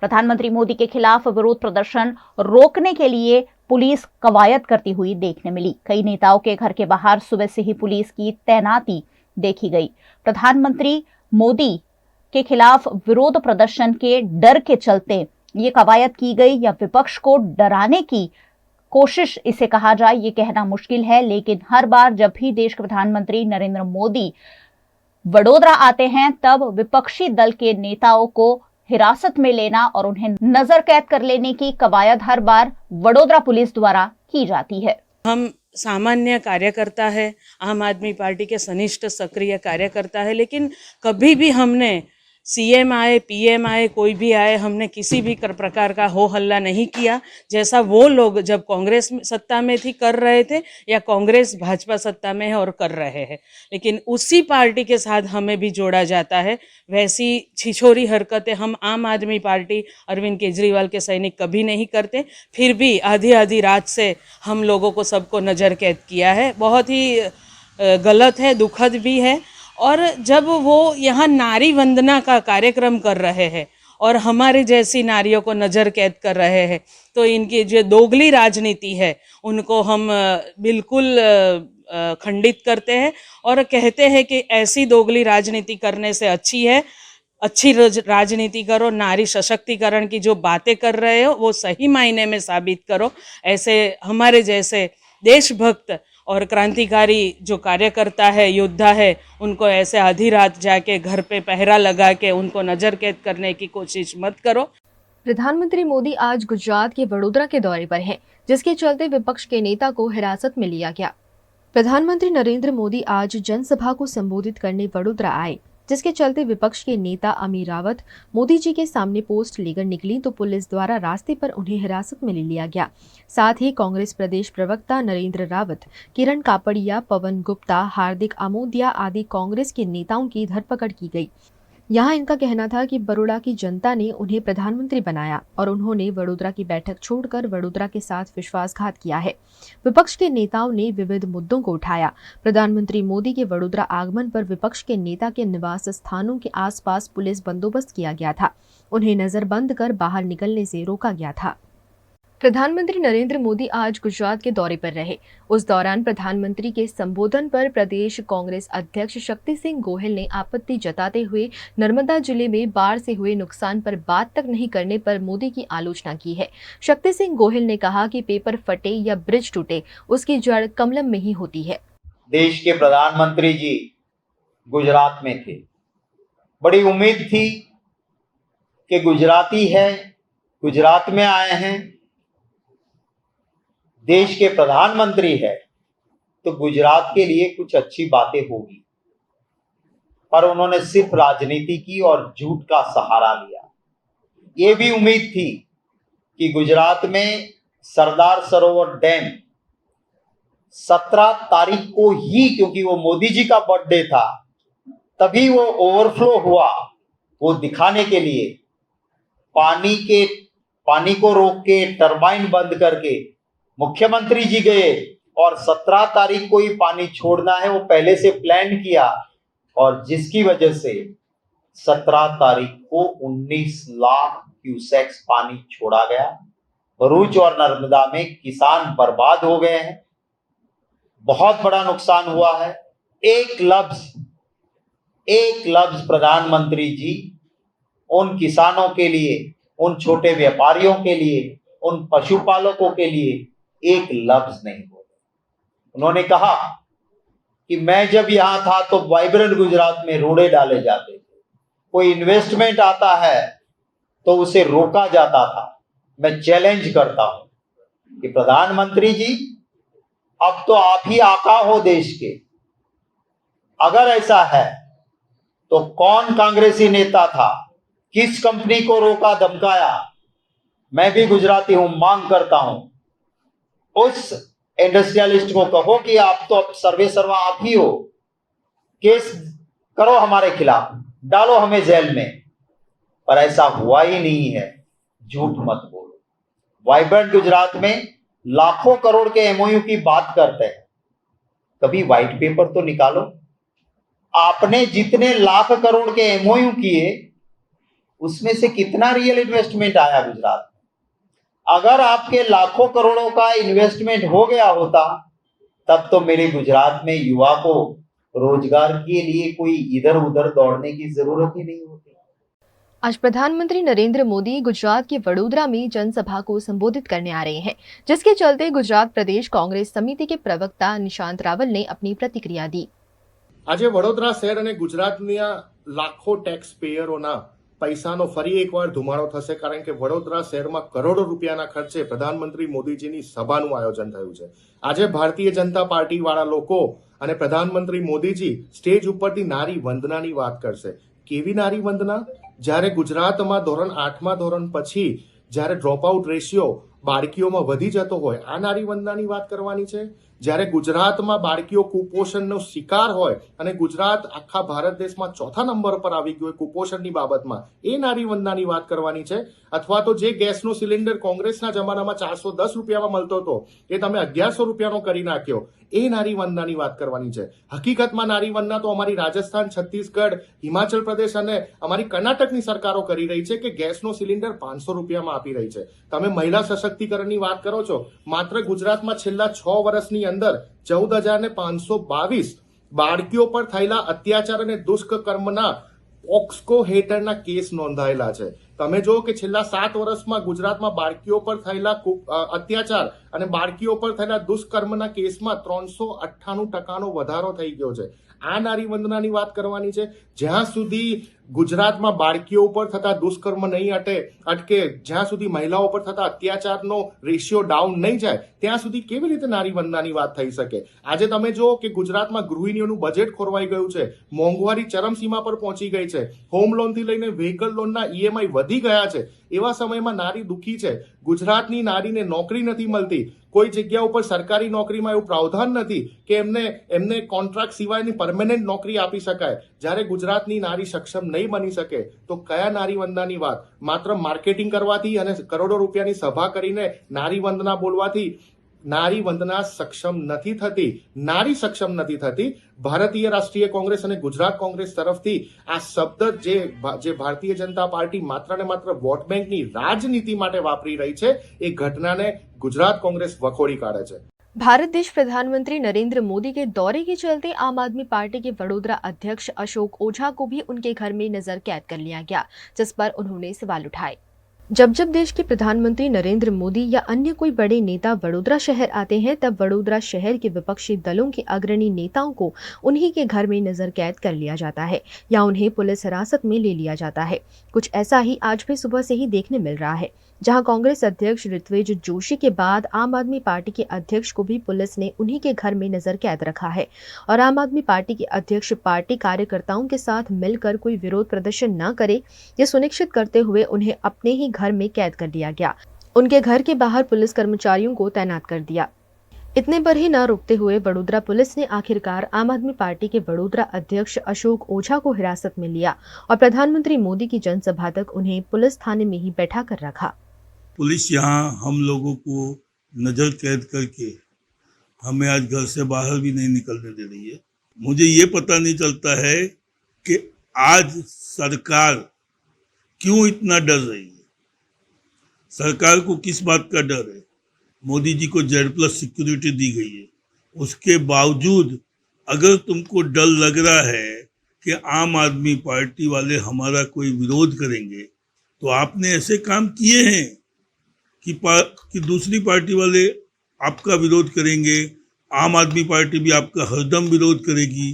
प्रधानमंत्री मोदी के खिलाफ विरोध प्रदर्शन रोकने के लिए पुलिस कवायद करती हुई देखने मिली। कई नेताओं के घर के बाहर सुबह से ही पुलिस की तैनाती देखी गई। प्रधानमंत्री मोदी के खिलाफ विरोध प्रदर्शन के डर के चलते ये कवायद की गई या विपक्ष को डराने की कोशिश इसे कहा जाए, ये कहना मुश्किल है। लेकिन हर बार जब भी देश के प्रधानमंत्री नरेंद्र मोदी वडोदरा आते हैं तब विपक्षी दल के नेताओं को हिरासत में लेना और उन्हें नजर कैद कर लेने की कवायद हर बार वडोदरा पुलिस द्वारा की जाती है। हम सामान्य कार्यकर्ता है, आम आदमी पार्टी के सनिष्ठ सक्रिय कार्यकर्ता है, लेकिन कभी भी हमने सीएम आए, पीएम आए, कोई भी आए, हमने किसी भी प्रकार का हो हल्ला नहीं किया, जैसा वो लोग जब कांग्रेस सत्ता में थी कर रहे थे या कांग्रेस भाजपा सत्ता में है और कर रहे हैं। लेकिन उसी पार्टी के साथ हमें भी जोड़ा जाता है। वैसी छिछोरी हरकतें हम आम आदमी पार्टी अरविंद केजरीवाल के सैनिक कभी नहीं करते। फिर भी आधी आधी रात से हम लोगों को सबको नज़र कैद किया है, बहुत ही गलत है, दुखद भी है। और जब वो यहाँ नारी वंदना का कार्यक्रम कर रहे हैं और हमारे जैसी नारियों को नज़र कैद कर रहे हैं, तो इनकी जो दोगली राजनीति है उनको हम बिल्कुल खंडित करते हैं और कहते हैं कि ऐसी दोगली राजनीति करने से अच्छी राजनीति करो, नारी सशक्तिकरण की जो बातें कर रहे हो वो सही मायने में साबित करो। ऐसे हमारे जैसे देशभक्त और क्रांतिकारी जो कार्यकर्ता है, योद्धा है, उनको ऐसे आधी रात जाके घर पे पहरा लगा के उनको नजर कैद करने की कोशिश मत करो। प्रधानमंत्री मोदी आज गुजरात के वडोदरा के दौरे पर हैं, जिसके चलते विपक्ष के नेता को हिरासत में लिया गया। प्रधानमंत्री नरेंद्र मोदी आज जनसभा को संबोधित करने वडोदरा आए, जिसके चलते विपक्ष के नेता अमीर रावत मोदी जी के सामने पोस्ट लेकर निकली तो पुलिस द्वारा रास्ते पर उन्हें हिरासत में ले लिया गया। साथ ही कांग्रेस प्रदेश प्रवक्ता नरेंद्र रावत, किरण कापड़िया, पवन गुप्ता, हार्दिक आमोदिया आदि कांग्रेस के नेताओं की धरपकड़ की गई। यहाँ इनका कहना था कि बड़ौदा की जनता ने उन्हें प्रधानमंत्री बनाया और उन्होंने वडोदरा की बैठक छोड़कर वडोदरा के साथ विश्वासघात किया है। विपक्ष के नेताओं ने विविध मुद्दों को उठाया। प्रधानमंत्री मोदी के वडोदरा आगमन पर विपक्ष के नेता के निवास स्थानों के आसपास पुलिस बंदोबस्त किया गया था। उन्हें नजरबंद कर बाहर निकलने से रोका गया था। प्रधानमंत्री नरेंद्र मोदी आज गुजरात के दौरे पर रहे। उस दौरान प्रधानमंत्री के संबोधन पर प्रदेश कांग्रेस अध्यक्ष शक्ति सिंह गोहिल ने आपत्ति जताते हुए नर्मदा जिले में बाढ़ से हुए नुकसान पर बात तक नहीं करने पर मोदी की आलोचना की है। शक्ति सिंह गोहिल ने कहा कि पेपर फटे या ब्रिज टूटे, उसकी जड़ कमलम में ही होती है। देश के प्रधानमंत्री जी गुजरात में थे, बड़ी उम्मीद थी कि गुजराती है, गुजरात में आए हैं, देश के प्रधानमंत्री है तो गुजरात के लिए कुछ अच्छी बातें होगी, पर उन्होंने सिर्फ राजनीति की और झूठ का सहारा लिया। ये भी उम्मीद थी कि गुजरात में सरदार सरोवर डैम 17 तारीख को ही, क्योंकि वो मोदी जी का बर्थडे था, तभी वो ओवरफ्लो हुआ, वो दिखाने के लिए पानी को रोक के टरबाइन बंद करके मुख्यमंत्री जी गए और 17 तारीख को ही पानी छोड़ना है, वो पहले से प्लान किया और जिसकी वजह से 17 तारीख को 19 लाख क्यूसेक्स पानी छोड़ा गया। भरूच और नर्मदा में किसान बर्बाद हो गए हैं, बहुत बड़ा नुकसान हुआ है। एक लफ्ज प्रधानमंत्री जी उन किसानों के लिए, उन छोटे व्यापारियों के लिए, उन पशुपालकों के लिए एक लफ्ज नहीं बोले। उन्होंने कहा कि मैं जब यहां था तो वाइब्रेंट गुजरात में रोड़े डाले जाते थे, कोई इन्वेस्टमेंट आता है तो उसे रोका जाता था। मैं चैलेंज करता हूं कि प्रधानमंत्री जी अब तो आप ही आका हो देश के। अगर ऐसा है तो कौन कांग्रेसी नेता था, किस कंपनी को रोका धमकाया? मैं भी गुजराती हूं, मांग करता हूं उस इंडस्ट्रियलिस्ट को कहो कि आप तो अब सर्वे सर्वा आप ही हो, केस करो हमारे खिलाफ, डालो हमें जेल में। पर ऐसा हुआ ही नहीं है, झूठ मत बोलो। वाइब्रेंट गुजरात में लाखों करोड़ के एमओयू की बात करते हैं, कभी व्हाइट पेपर तो निकालो। आपने जितने लाख करोड़ के एमओयू किए उसमें से कितना रियल इन्वेस्टमेंट आया गुजरात में? अगर आपके लाखों करोड़ों का इन्वेस्टमेंट हो गया होता तब तो मेरे गुजरात में युवा को रोजगार के लिए कोई इधर उधर दौड़ने की जरूरत ही नहीं होती। आज प्रधानमंत्री नरेंद्र मोदी गुजरात के वडोदरा में जनसभा को संबोधित करने आ रहे हैं, जिसके चलते गुजरात प्रदेश कांग्रेस समिति के प्रवक्ता निशांत रावल ने अपनी प्रतिक्रिया दी। आज वडोदरा शहर और गुजरातना लाखों टेक्स पेयरोना पैसानो फरी एकवार धुमाड़ो थशे, कारण के वडोदरा शहर में करोड़ों रूपियाना खर्चे प्रधानमंत्री मोदीजीनी सभानुं आयोजन थयुं छे। आज भारतीय जनता पार्टी वाळा लोको अने प्रधानमंत्री मोदीजी स्टेज उपरथी नारी वंदनानी वात करशे। केवी नारी वंदना? જ્યારે ગુજરાતમાં ધોરણ 8માં ધોરણ પછી જ્યારે ડ્રોપ આઉટ રેશિયો બાળકીઓમાં વધી જતો હોય, આ નારી વંદનાની વાત કરવાની છે। જ્યારે ગુજરાતમાં બાળકીઓ કુપોષણનો શિકાર હોય અને ગુજરાત આખા ભારત દેશમાં ચોથા નંબર પર આવી ગયો કુપોષણની બાબતમાં, એ નારી વંદનાની વાત કરવાની છે। અથવા તો જે ગેસનો સિલિન્ડર કોંગ્રેસના જમાનામાં 410 રૂપિયામાં મળતો હતો એ તમે 1100 રૂપિયાનો કરી નાખ્યો, એ નારી વંદનાની વાત કરવાની છે। હકીકતમાં નારી વંદના તો અમારી રાજસ્થાન, છત્તીસગઢ, હિમાચલ પ્રદેશ અને અમારી કર્ણાટકની સરકારો કરી રહી છે કે ગેસનો સિલિન્ડર 500 રૂપિયામાં આપી રહી છે। તમે મહિલા સશક્તિકરણની વાત કરો છો, માત્ર ગુજરાતમાં છેલ્લા 6 વર્ષની અંદર 14,522 બાળકીઓ પર થયેલા અત્યાચાર અને દુષ્કર્મના પોક્સકો હેઠળના કેસ નોંધાયેલા છે। તમે જો કે છેલ્લા 7 વર્ષમાં ગુજરાતમાં બાળકીઓ પર થયેલા અત્યાચાર અને બાળકીઓ પર થયેલા દુષ્કર્મના કેસમાં 398% વધારો થઈ ગયો છે। આ નારી વંદનાની વાત કરવાની છે। જ્યાં સુધી ગુજરાતમાં બાળકીઓ ઉપર થતા દુષ્કર્મ નહીં અટકે, જ્યાં સુધી મહિલાઓ પર થતા અત્યાચારનો રેશિયો ડાઉન નહીં જાય, ત્યાં સુધી કેવી રીતે નારી વંદનાની વાત થઈ શકે? આજે તમે જો કે ગુજરાતમાં ગૃહિણીઓનું બજેટ ખોરવાઈ ગયું છે, મોંઘવારી ચરમસીમા પર પહોંચી ગઈ છે, હોમ લોનથી લઈને વ્હીકલ લોનના ઈએમઆઈ વધી ગયા છે। એવા સમયમાં નારી દુઃખી છે। ગુજરાતની નારીને નોકરી નથી મળતી, કોઈ જગ્યા ઉપર સરકારી નોકરીમાં એવું પ્રાવધાન નથી કે એમને કોન્ટ્રાક્ટ સિવાયની પરમેનન્ટ નોકરી આપી શકાય। જ્યારે ગુજરાતની નારી સક્ષમ નહીં બની શકે તો કયા નારી વંદનાની વાત? માત્ર માર્કેટિંગ કરવાથી અને કરોડો રૂપિયાની સભા કરીને નારી વંદના બોલવાથી નારી વંદના સક્ષમ નથી થતી, નારી સક્ષમ નથી થતી। ભારતીય રાષ્ટ્રીય કોંગ્રેસ અને ગુજરાત કોંગ્રેસ તરફથી આ શબ્દ જે ભારતીય जनता पार्टी मात्र ने मात्र वोट બેંકની રાજનીતિ માટે વાપરી રહી છે, એ ઘટનાને ગુજરાત કોંગ્રેસ વખોડી કાઢે છે। भारत देश प्रधानमंत्री नरेंद्र मोदी के दौरे के चलते आम आदमी पार्टी के वडोदरा अध्यक्ष अशोक ओझा को भी उनके घर में नजर कैद कर लिया गया, जिस पर उन्होंने सवाल उठाए। जब देश के प्रधानमंत्री नरेंद्र मोदी या अन्य कोई बड़े नेता वडोदरा शहर आते हैं, तब वडोदरा शहर के विपक्षी दलों के अग्रणी नेताओं को उन्हीं के घर में नजर कैद कर लिया जाता है या उन्हें पुलिस हिरासत में ले लिया जाता है। कुछ ऐसा ही आज भी सुबह से ही देखने मिल रहा है, जहां कांग्रेस अध्यक्ष ऋत्विज जोशी के बाद आम आदमी पार्टी के अध्यक्ष को भी पुलिस ने उन्हीं के घर में नजर कैद रखा है और आम आदमी पार्टी के अध्यक्ष पार्टी कार्यकर्ताओं के साथ मिलकर कोई विरोध प्रदर्शन न करे, ये सुनिश्चित करते हुए उन्हें अपने ही घर में कैद कर दिया गया। उनके घर के बाहर पुलिस कर्मचारियों को तैनात कर दिया। इतने पर ही न रुकते हुए वडोदरा पुलिस ने आखिरकार आम आदमी पार्टी के वडोदरा अध्यक्ष अशोक ओझा को हिरासत में लिया और प्रधानमंत्री मोदी की जनसभा तक उन्हें पुलिस थाने में ही बैठा कर रखा। पुलिस यहाँ हम लोगों को नजर कैद करके हमें आज घर से बाहर भी नहीं निकलने दे रही है। मुझे ये पता नहीं चलता है कि आज सरकार क्यों इतना डर रही है। सरकार को किस बात का डर है? मोदी जी को Z+ सिक्योरिटी दी गई है, उसके बावजूद अगर तुमको डर लग रहा है कि आम आदमी पार्टी वाले हमारा कोई विरोध करेंगे, तो आपने ऐसे काम किए हैं कि दूसरी पार्टी वाले आपका विरोध करेंगे, आम आदमी पार्टी भी आपका हरदम विरोध करेगी।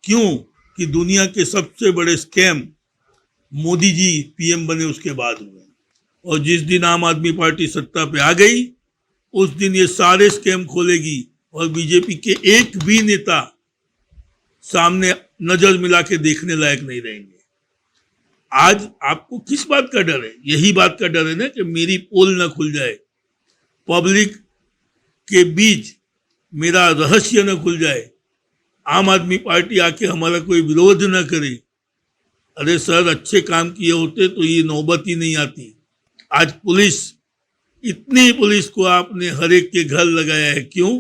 क्यों? कि दुनिया के सबसे बड़े स्कैम मोदी जी PM बने उसके बाद हुए, और जिस दिन आम आदमी पार्टी सत्ता पे आ गई उस दिन ये सारे स्कैम खोलेगी और बीजेपी के एक भी नेता सामने नजर मिला के देखने लायक नहीं रहेंगे। आज आपको किस बात का डर है? यही बात का डर है ना कि मेरी पोल न खुल जाए, पब्लिक के बीच मेरा रहस्य न खुल जाए, आम आदमी पार्टी आके हमारा कोई विरोध न करे। अरे सर, अच्छे काम किए होते तो ये नौबत ही नहीं आती। आज इतनी पुलिस को आपने हर एक के घर लगाया है, क्यों?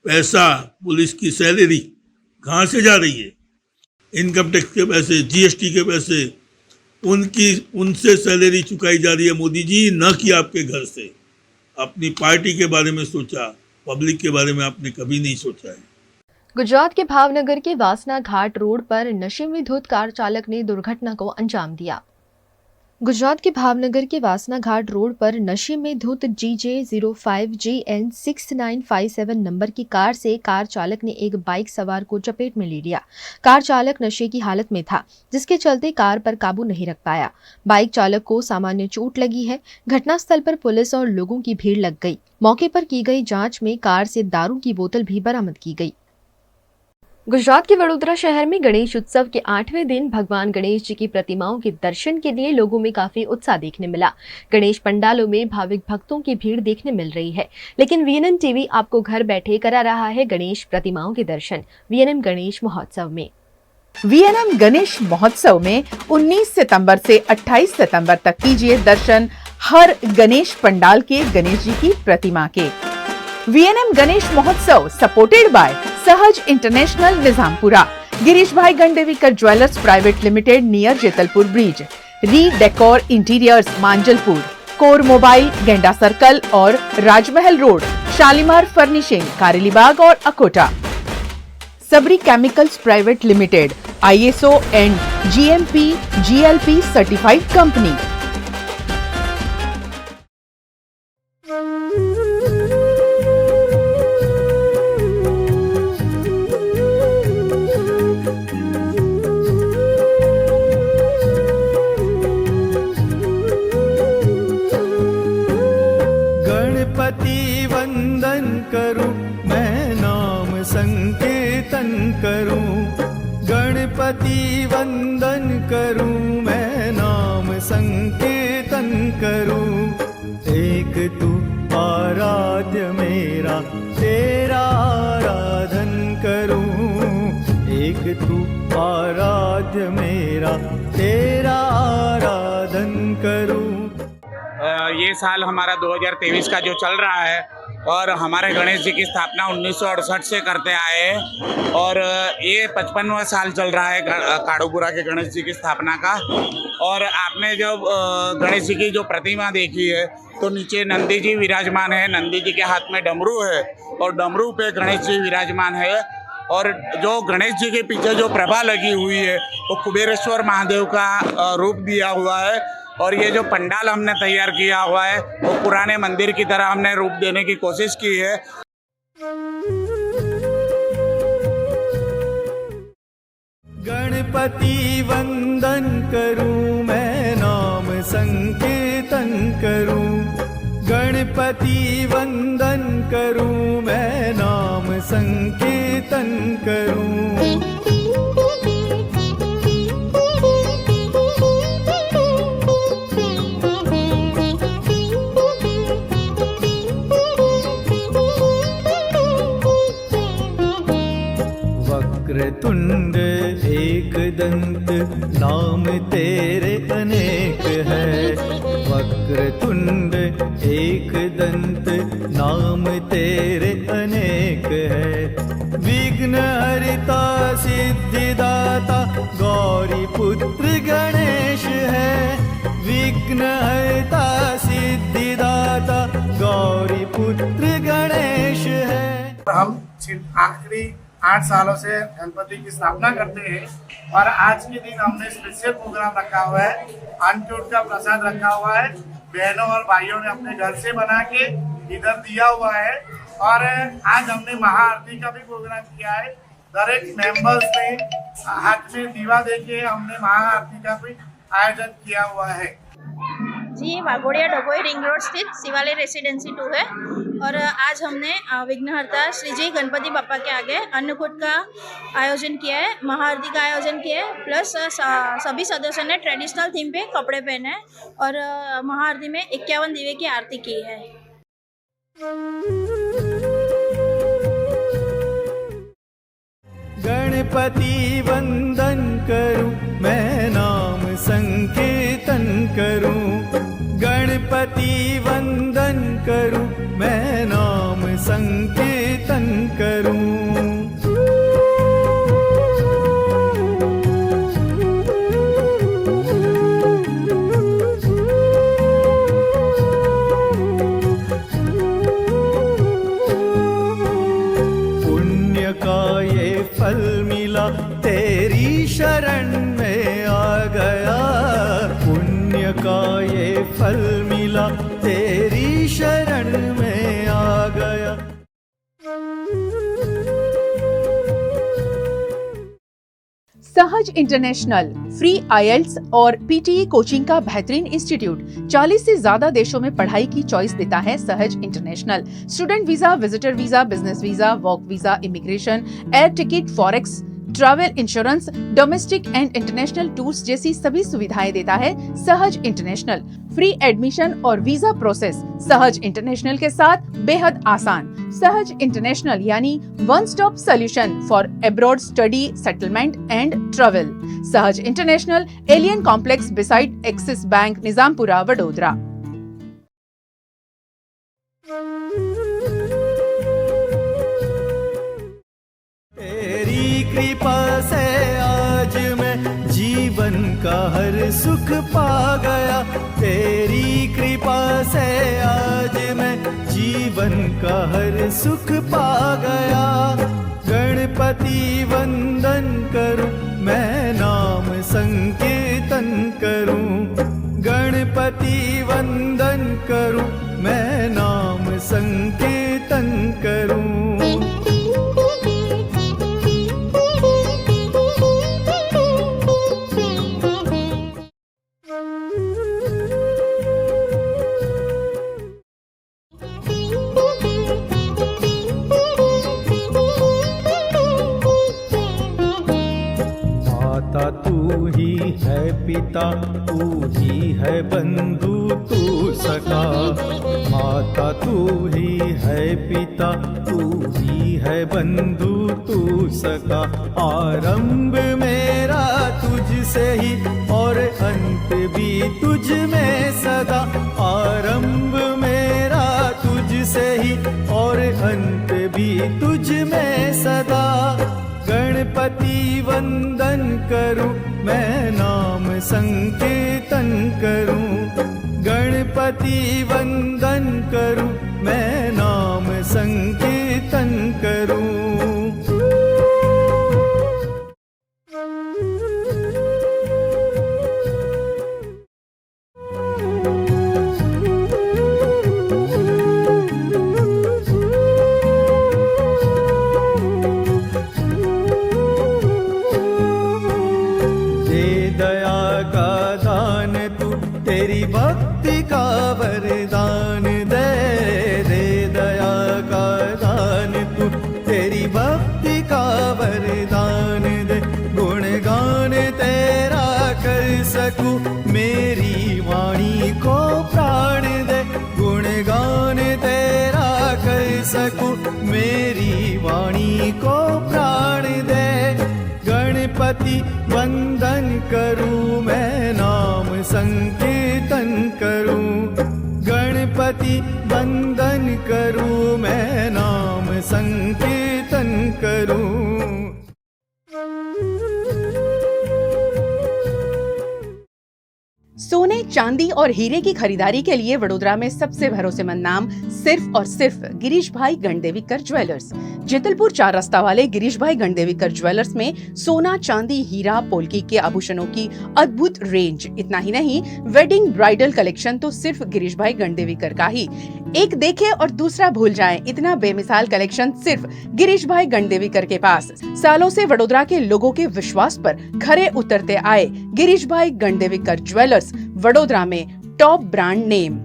पैसा, पुलिस की सैलरी कहाँ से जा रही है? इनकम टैक्स के पैसे, GST के पैसे, उनसे सैलरी चुकाई जा रही है मोदी जी, न कि आपके घर से। अपनी पार्टी के बारे में सोचा, पब्लिक के बारे में आपने कभी नहीं सोचा है। गुजरात के भावनगर के वासना घाट रोड पर नशे में धुत कार चालक ने दुर्घटना को अंजाम दिया। गुजरात के भावनगर के वासना घाट रोड पर नशे में धुत GJ05GN 6957 नंबर की कार से कार चालक ने एक बाइक सवार को चपेट में ले लिया। कार चालक नशे की हालत में था, जिसके चलते कार पर काबू नहीं रख पाया। बाइक चालक को सामान्य चोट लगी है। घटनास्थल पर पुलिस और लोगों की भीड़ लग गई। मौके पर की गई जांच में कार से दारू की बोतल भी बरामद की गई। गुजरात के वडोदरा शहर में गणेश उत्सव के 8वें दिन भगवान गणेश जी की प्रतिमाओं के दर्शन के लिए लोगों में काफी उत्साह देखने मिला। गणेश पंडालों में भाविक भक्तों की भीड़ देखने मिल रही है, लेकिन VNM TV आपको घर बैठे करा रहा है गणेश प्रतिमाओं के दर्शन VNM गणेश महोत्सव में। VNM गणेश महोत्सव में 19 सितंबर से 28 सितंबर तक कीजिए दर्शन हर गणेश पंडाल के गणेश जी की प्रतिमा के। VNM गणेश महोत्सव supported by Sahaj international Nizampura, Girish भाई Gandevikar jewellers private limited near Jetalpur bridge, re decor interiors Manjalpur, core mobile Genda circle और राजमहल रोड, शालीमार फर्निशिंग कारेलीबाग और Akota, Sabri chemicals private limited ISO and GMP GLP certified company. Ganpati वंदन करूं मैं नाम संकीर्तन करूं, गणपति वंदन करूं मैं नाम संकीर्तन करूं। एक तू आराध्य मेरा तेरा आराधन करूं, एक तू आराध्य मेरा तेरा आराधन करूं। ये साल हमारा 2023 का जो चल रहा है और हमारे गणेश जी की स्थापना 1968 से करते आए हैं और ये 55वां साल चल रहा है काड़ूपुरा के गणेश जी की स्थापना का। और आपने जब गणेश जी की जो प्रतिमा देखी है तो नीचे नंदी जी विराजमान है, नंदी जी के हाथ में डमरू है और डमरू पे गणेश जी विराजमान है। और जो गणेश जी के पीछे जो प्रभा लगी हुई है वो कुबेरेश्वर महादेव का रूप दिया हुआ है। और ये जो पंडाल हमने तैयार किया हुआ है वो पुराने मंदिर की तरह हमने रूप देने की कोशिश की है। गणपति वंदन करूं मैं नाम संकीर्तन करूं, गणपति वंदन करूं मैं नाम संकीर्तन करूं। वक्रतुंड एकदंत नाम तेरे अनेक है, वक्रतुंड एकदंत नाम तेरे अनेक है। विघ्न हरिता सिद्धिदाता गौरी पुत्र गणेश है, विघ्न हरिता सिद्धिदाता गौरी पुत्र गणेश है। हम आखिरी 8 सालों से गणपति की स्थापना करते हैं और आज के दिन हमने स्पेशल प्रोग्राम रखा हुआ है। अन्नकूट का प्रसाद रखा हुआ है, बहनों और भाइयों ने अपने घर से बना के इधर दिया हुआ है। और आज हमने महाआरती का भी प्रोग्राम किया है। दरेक मेंबर्स ने हाथ में दीवा देके हमने महाआरती का भी आयोजन किया हुआ है। जी, वाघोड़िया डभोई रिंग रोड स्थित शिवालय रेसिडेंसी 2 है और आज हमने विघ्नहर्ता श्री जी गणपति बापा के आगे अन्नकूट का आयोजन किया है, महाआरती का आयोजन किया है। प्लस सभी सदस्यों ने ट्रेडिशनल थीम पे कपड़े पहने हैं और महाआरती में 51 दिवे की आरती की है। गणपति वंदन करूं मैं नाम संकीर्तन करूं, गणपति वंदन करूं मैं नाम संकीर्तन करूं। पुण्य का ये फल मिला, तेरी शरण में आ गया। सहज इंटरनेशनल फ्री IELTS और PTE कोचिंग का बेहतरीन इंस्टीट्यूट 40 से ज्यादा देशों में पढ़ाई की चॉइस देता है Sahaj international. Student visa, visitor visa, business visa, work visa, immigration, air ticket, forex, travel insurance, domestic and international tours जैसी सभी सुविधाएं देता है सहज इंटरनेशनल। फ्री एडमिशन और वीजा प्रोसेस सहज इंटरनेशनल के साथ बेहद आसान। सहज इंटरनेशनल यानी one stop solution for abroad study, settlement and travel. Sahaj international, alien complex beside Axis bank, Nizampura, Vadodara. तेरी कृपा से आज मैं जीवन का हर सुख पा गया, तेरी कृपा से आज मैं जीवन का हर सुख पा गया। गणपति वंदन करूं मैं, नाम संकीर्तन करूं, गणपति वंदन करूं मैं, नाम संकीर्तन करूं। माता तू ही है, पिता तू ही है, बंधु तू सखा। माता तू ही है, पिता तू ही है, बंधु तू सखा। आरंभ मेरा तुझसे ही और अंत भी तुझ में सदा। आरंभ मेरा तुझसे ही और अंत भी तुझ में सदा। गणपति वंदन करूं मैं, नाम संकीर्तन करूं, गणपति वंदन करूं मैं, नाम संकीर्तन करूं। दया का दान तू, तेरी भक्ति का वरदान दे। दे दया का दान तू, तेरी भक्ति का वरदान दे। गुणगान तेरा कर सकूं, मेरी वाणी को प्राण दे। गुणगान तेरा कर सकूं, मेरी वाणी को प्राण दे। गणपति वंदन करूं मैं, नाम संकीर्तन करूं, गणपति वंदन करूं मैं, नाम संकीर्तन करूं। सोने, चांदी और हीरे की खरीदारी के लिए वडोदरा में सबसे भरोसेमंद नाम सिर्फ और सिर्फ गिरीश भाई गणदेवीकर ज्वेलर्स। जेतलपुर 4 रास्ता वाले गिरीश भाई गणदेवीकर ज्वेलर्स में सोना, चांदी, हीरा, पोल्की के आभूषणों की अद्भुत रेंज। इतना ही नहीं, वेडिंग ब्राइडल कलेक्शन तो सिर्फ गिरीश भाई गणदेवीकर का ही। एक देखे और दूसरा भूल जाए, इतना बेमिसाल कलेक्शन सिर्फ गिरीश भाई गणदेवीकर के पास। सालों से वडोदरा के लोगों के विश्वास पर खरे उतरते आए गिरीश भाई गणदेवीकर ज्वेलर्स वडोदरा में टॉप ब्रांड नेम।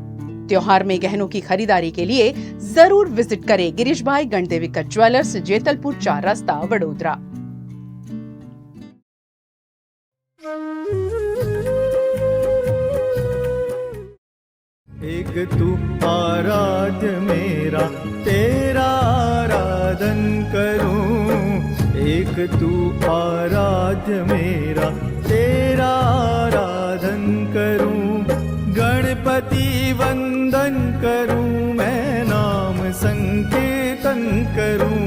त्योहार में गहनों की खरीदारी के लिए जरूर विजिट करें गिरीश भाई गणदेवीकर ज्वेलर्स, जेतलपुर 4 रास्ता, वडोदरा। एक तू आराध्य मेरा, तेरा आराधन करूं। एक तू आराध्य मेरा, तेरा आराधन करूं। गणपति वंदन करूं मैं, नाम संकीर्तन करूं।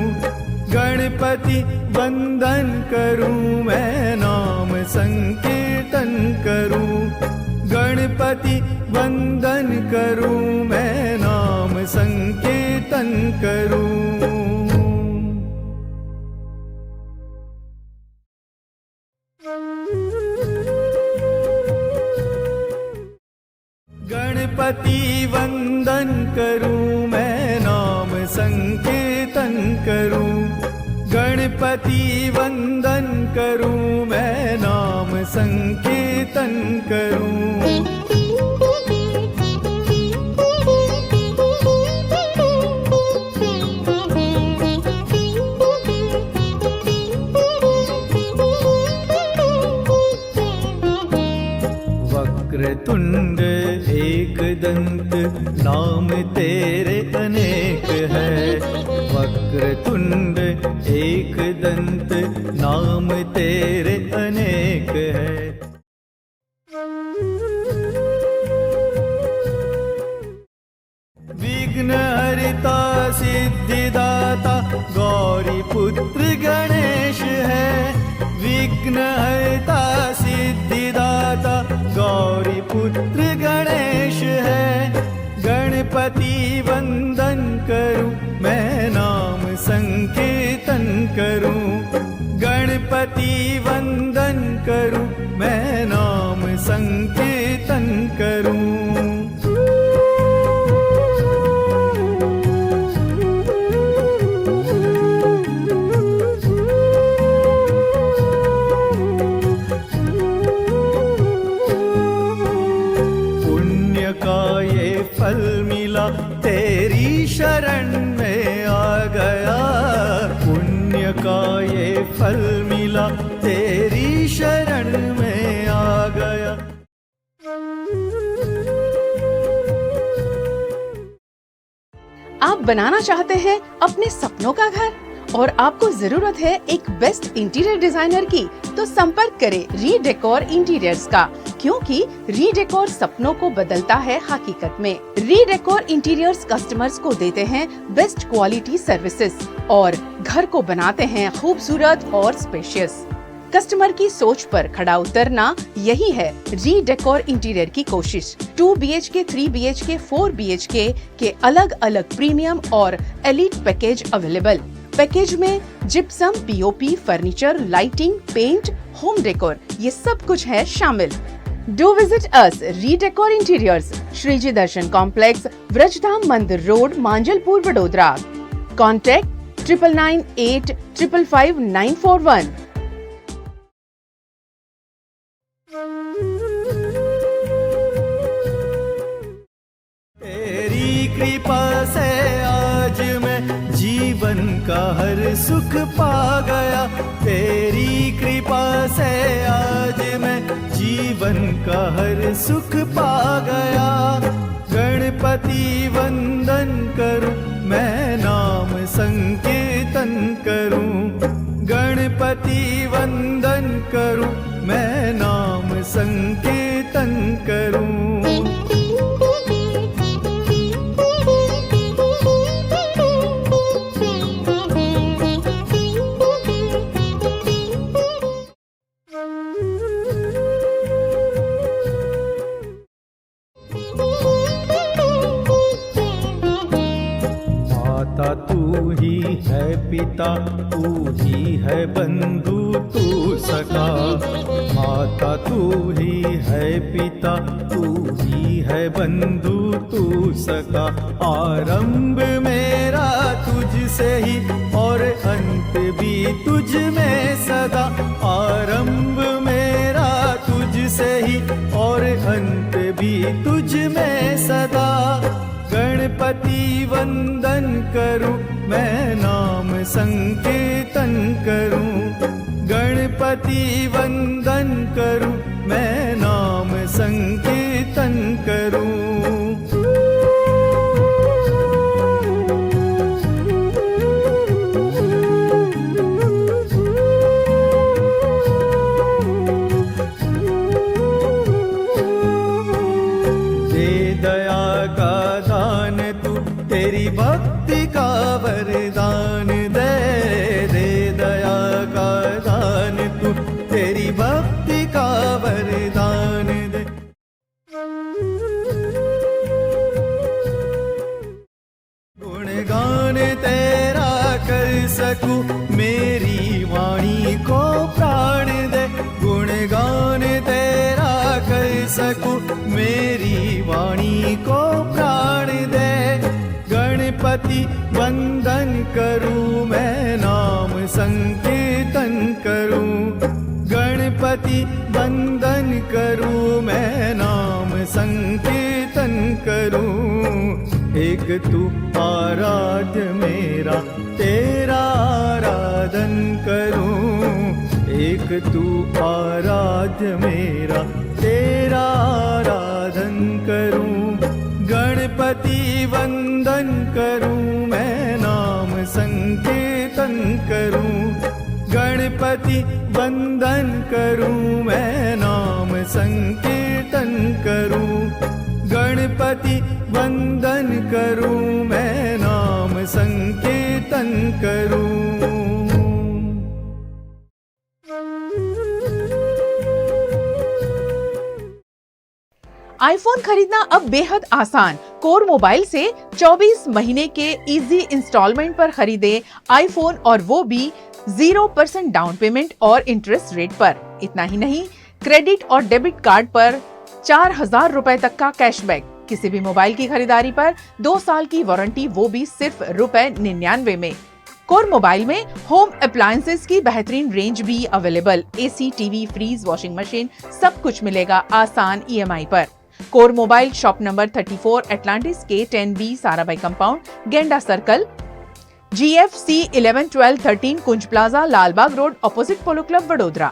गणपति वंदन करूं मैं, नाम संकीर्तन करूं। गणपति वंदन करूं मैं, नाम संकीर्तन करूं। गणपति वंदन करूं मैं नाम संकीर्तन करूं, गणपति वंदन करूं मैं नाम संकीर्तन करूं। वक्रतुंड एकदंत नाम तेरे अनेक है, वक्रतुंड एकदंत नाम तेरे अनेक है। विघ्नहर्ता सिद्धिदाता गौरी पुत्र गणेश है, विघ्नहर्ता सिद्धिदाता गौरी पुत्र गणेश है। गणपति वंदन करूं मैं नाम संकीर्तन करूं, गणपति वंदन करूं मैं नाम संकीर्तन करूं। फल मिला तेरी शरण में आ गया, पुण्य का ये फल मिला तेरी शरण में आ गया। आप बनाना चाहते हैं अपने सपनों का घर और आपको जरूरत है एक बेस्ट इंटीरियर डिजाइनर की, तो संपर्क करें रीडेकोर इंटीरियर्स का, क्योंकि रीडेकोर सपनों को बदलता है हकीकत में। रीडेकोर इंटीरियर्स कस्टमर्स को देते हैं बेस्ट क्वालिटी सर्विसेज और घर को बनाते हैं खूबसूरत और स्पेशियस। कस्टमर की सोच पर खड़ा उतरना यही है रीडेकोर इंटीरियर की कोशिश। 2 BHK, 3 BHK, 4 BHK के अलग अलग प्रीमियम और एलीट पैकेज अवेलेबल। पैकेज में gypsum, POP, furniture, lighting, paint, home decor ये सब कुछ है शामिल। Do visit us redecor interiors, Shriji Darshan complex, Vrajdham मंदिर रोड, मांजलपुर, वडोदरा। कॉन्टैक्ट 9998 555 941। तेरी कृपा से आज मैं जीवन का हर सुख पा गया, तेरी कृपा से आज मैं जीवन का हर सुख पा गया। गणपति वंदन करूं मैं नाम संकीर्तन करूं, गणपति वंदन करूं मैं नाम संकीर्तन करूं। माता तू ही है, पिता तू ही है, बंधु तू सखा। माता तू ही है, पिता तू ही है, बंधु तू सखा। आरंभ मेरा तुझसे ही और अंत भी तुझ में सदा, आरंभ मेरा तुझसे ही और अंत भी तुझ में सदा। गणपति वंदन करूं मैं नाम संकीर्तन करूं, गणपति वंदन करूं मैं नाम संकीर्तन करूं। तेरी भक्ति का वरदान दे, दे दया का दान तू, तेरी भक्ति का वरदान दे। गुणगान तेरा कर सकूं मेरी वाणी को प्राण दे, गुणगान तेरा कर सकूं मेरी वाणी गणपति वंदन करूं मैं नाम संकीर्तन करूं गणपति वंदन करूं मैं नाम संकीर्तन करूं एक तू आराध्य मेरा तेरा आराधन करूं एक तू आराध्य मेरा तेरा आराधन करूं गणपति वंदन करूं मैं नाम संकीर्तन करूं गणपति वंदन करूं मैं नाम संकीर्तन करूं गणपति वंदन करूं मैं नाम संकीर्तन करूं। आईफोन खरीदना अब बेहद आसान। कोर मोबाइल से 24 महीने के इजी इंस्टॉलमेंट पर खरीदे आईफोन और वो भी 0% डाउन पेमेंट और इंटरेस्ट रेट पर। इतना ही नहीं, क्रेडिट और डेबिट कार्ड पर 4,000 रुपए तक का कैशबैक। किसी भी मोबाइल की खरीदारी पर 2 साल की वारंटी, वो भी सिर्फ ₹99 में। कोर मोबाइल में होम अप्लायंसेस की बेहतरीन रेंज भी available. AC, TV, fridge, washing machine सब कुछ मिलेगा आसान EMI पर। Core mobile shop number 34 Atlantis के 10B Sarabhai compound, Genda circle, GFC 11, 12, 13 Kunj plaza, Lalbagh road, opposite polo club, Vadodara.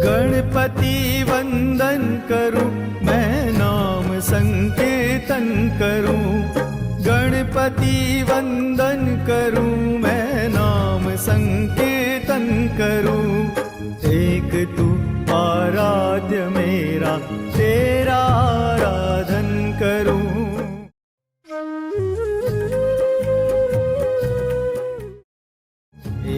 Ganpati वंदन करूं मैं नाम संकीर्तन करूं गणपति वंदन करूं मैं नाम संकीर्तन करूं एक तू आराध्य मेरा तेरा आराधन करूं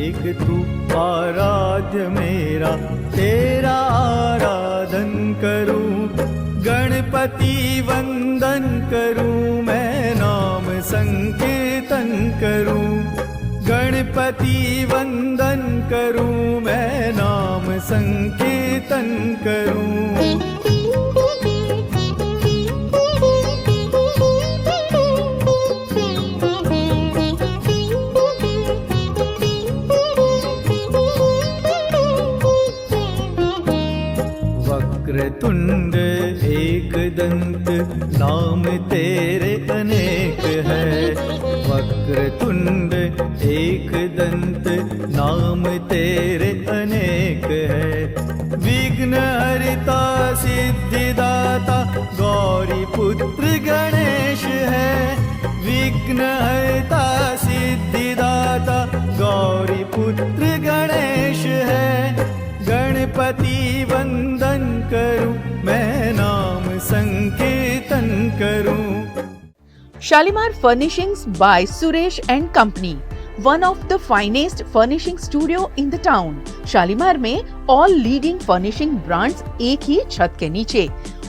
एक तू आराध्य मेरा तेरा आराधन करूं गणपति वंदन करूं मैं नाम संकीर्तन करूं गणपति वंदन करूं मैं नाम संकीर्तन करूं। वक्रतुंड एक दंत नाम तेरे अनेक है वक्रतुंड एक दंत नाम तेरे अनेक है विघ्न हरिता सिद्धिदाता गौरी पुत्र गणेश है विघ्न हरिता सिद्धिदाता गौरी पुत्र गणेश है गणपति वंदन करूं मैं नाम संकीर्तन करूं। Shalimar Furnishings by Suresh and Company, one of the finest furnishing studio in the town. Shalimar में all leading furnishing brands एक ही छत के नीचे।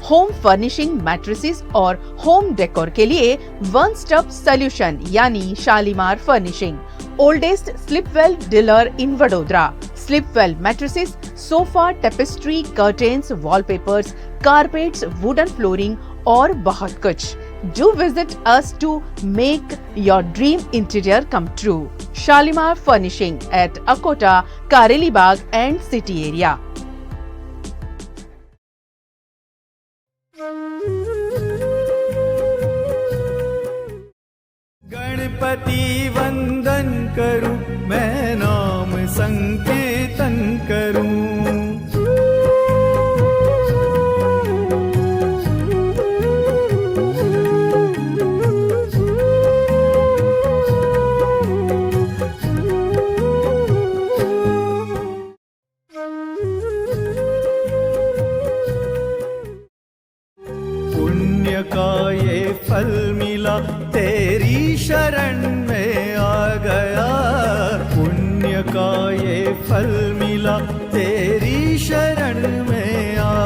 होम फर्निशिंग, मैट्रेसेस और होम डेकोर के लिए वन स्टॉप सॉल्यूशन यानी Shalimar furnishing. Oldest Sleepwell dealer in Vadodara. Sleepwell mattresses, sofa, tapestry, curtains, wallpapers, carpets, wooden flooring और बहुत कुछ। Do visit us to make your dream interior come true. Shalimar Furnishing at Akota, Kareli Bagh and City Area. Ganpati वंदन करूं मैं नाम संकीर्तन करूं का ये फल मिला तेरी शरण में आ गया पुण्य का ये फल मिला तेरी शरण में आ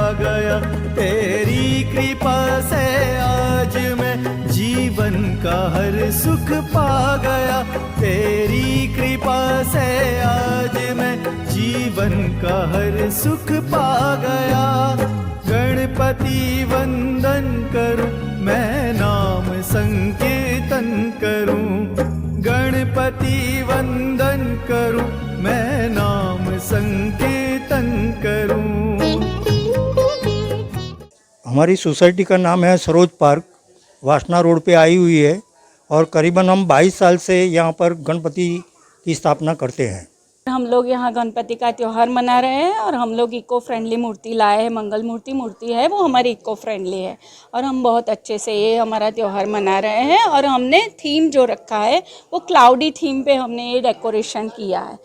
का हर सुख पा गया, तेरी कृपा से आज मैं जीवन का हर सुख पा गया। गणपति वंदन करूं मैं, नाम संकीर्तन करूं, गणपति वंदन करूं मैं, नाम संकीर्तन करूं। हमारी सोसाइटी का नाम है सरोज पार्क, वासना रोड पे आई हुई है और करीबन हम 22 साल से यहाँ पर गणपति की स्थापना करते हैं। हम लोग यहाँ गणपति का त्यौहार मना रहे हैं और हम लोग इको फ्रेंडली मूर्ति लाए हैं। मंगल मूर्ति है वो हमारी इको फ्रेंडली है और हम बहुत अच्छे से ये हमारा त्यौहार मना रहे हैं। और हमने थीम जो रखा है वो क्लाउडी थीम पे हमने ये डेकोरेशन किया है।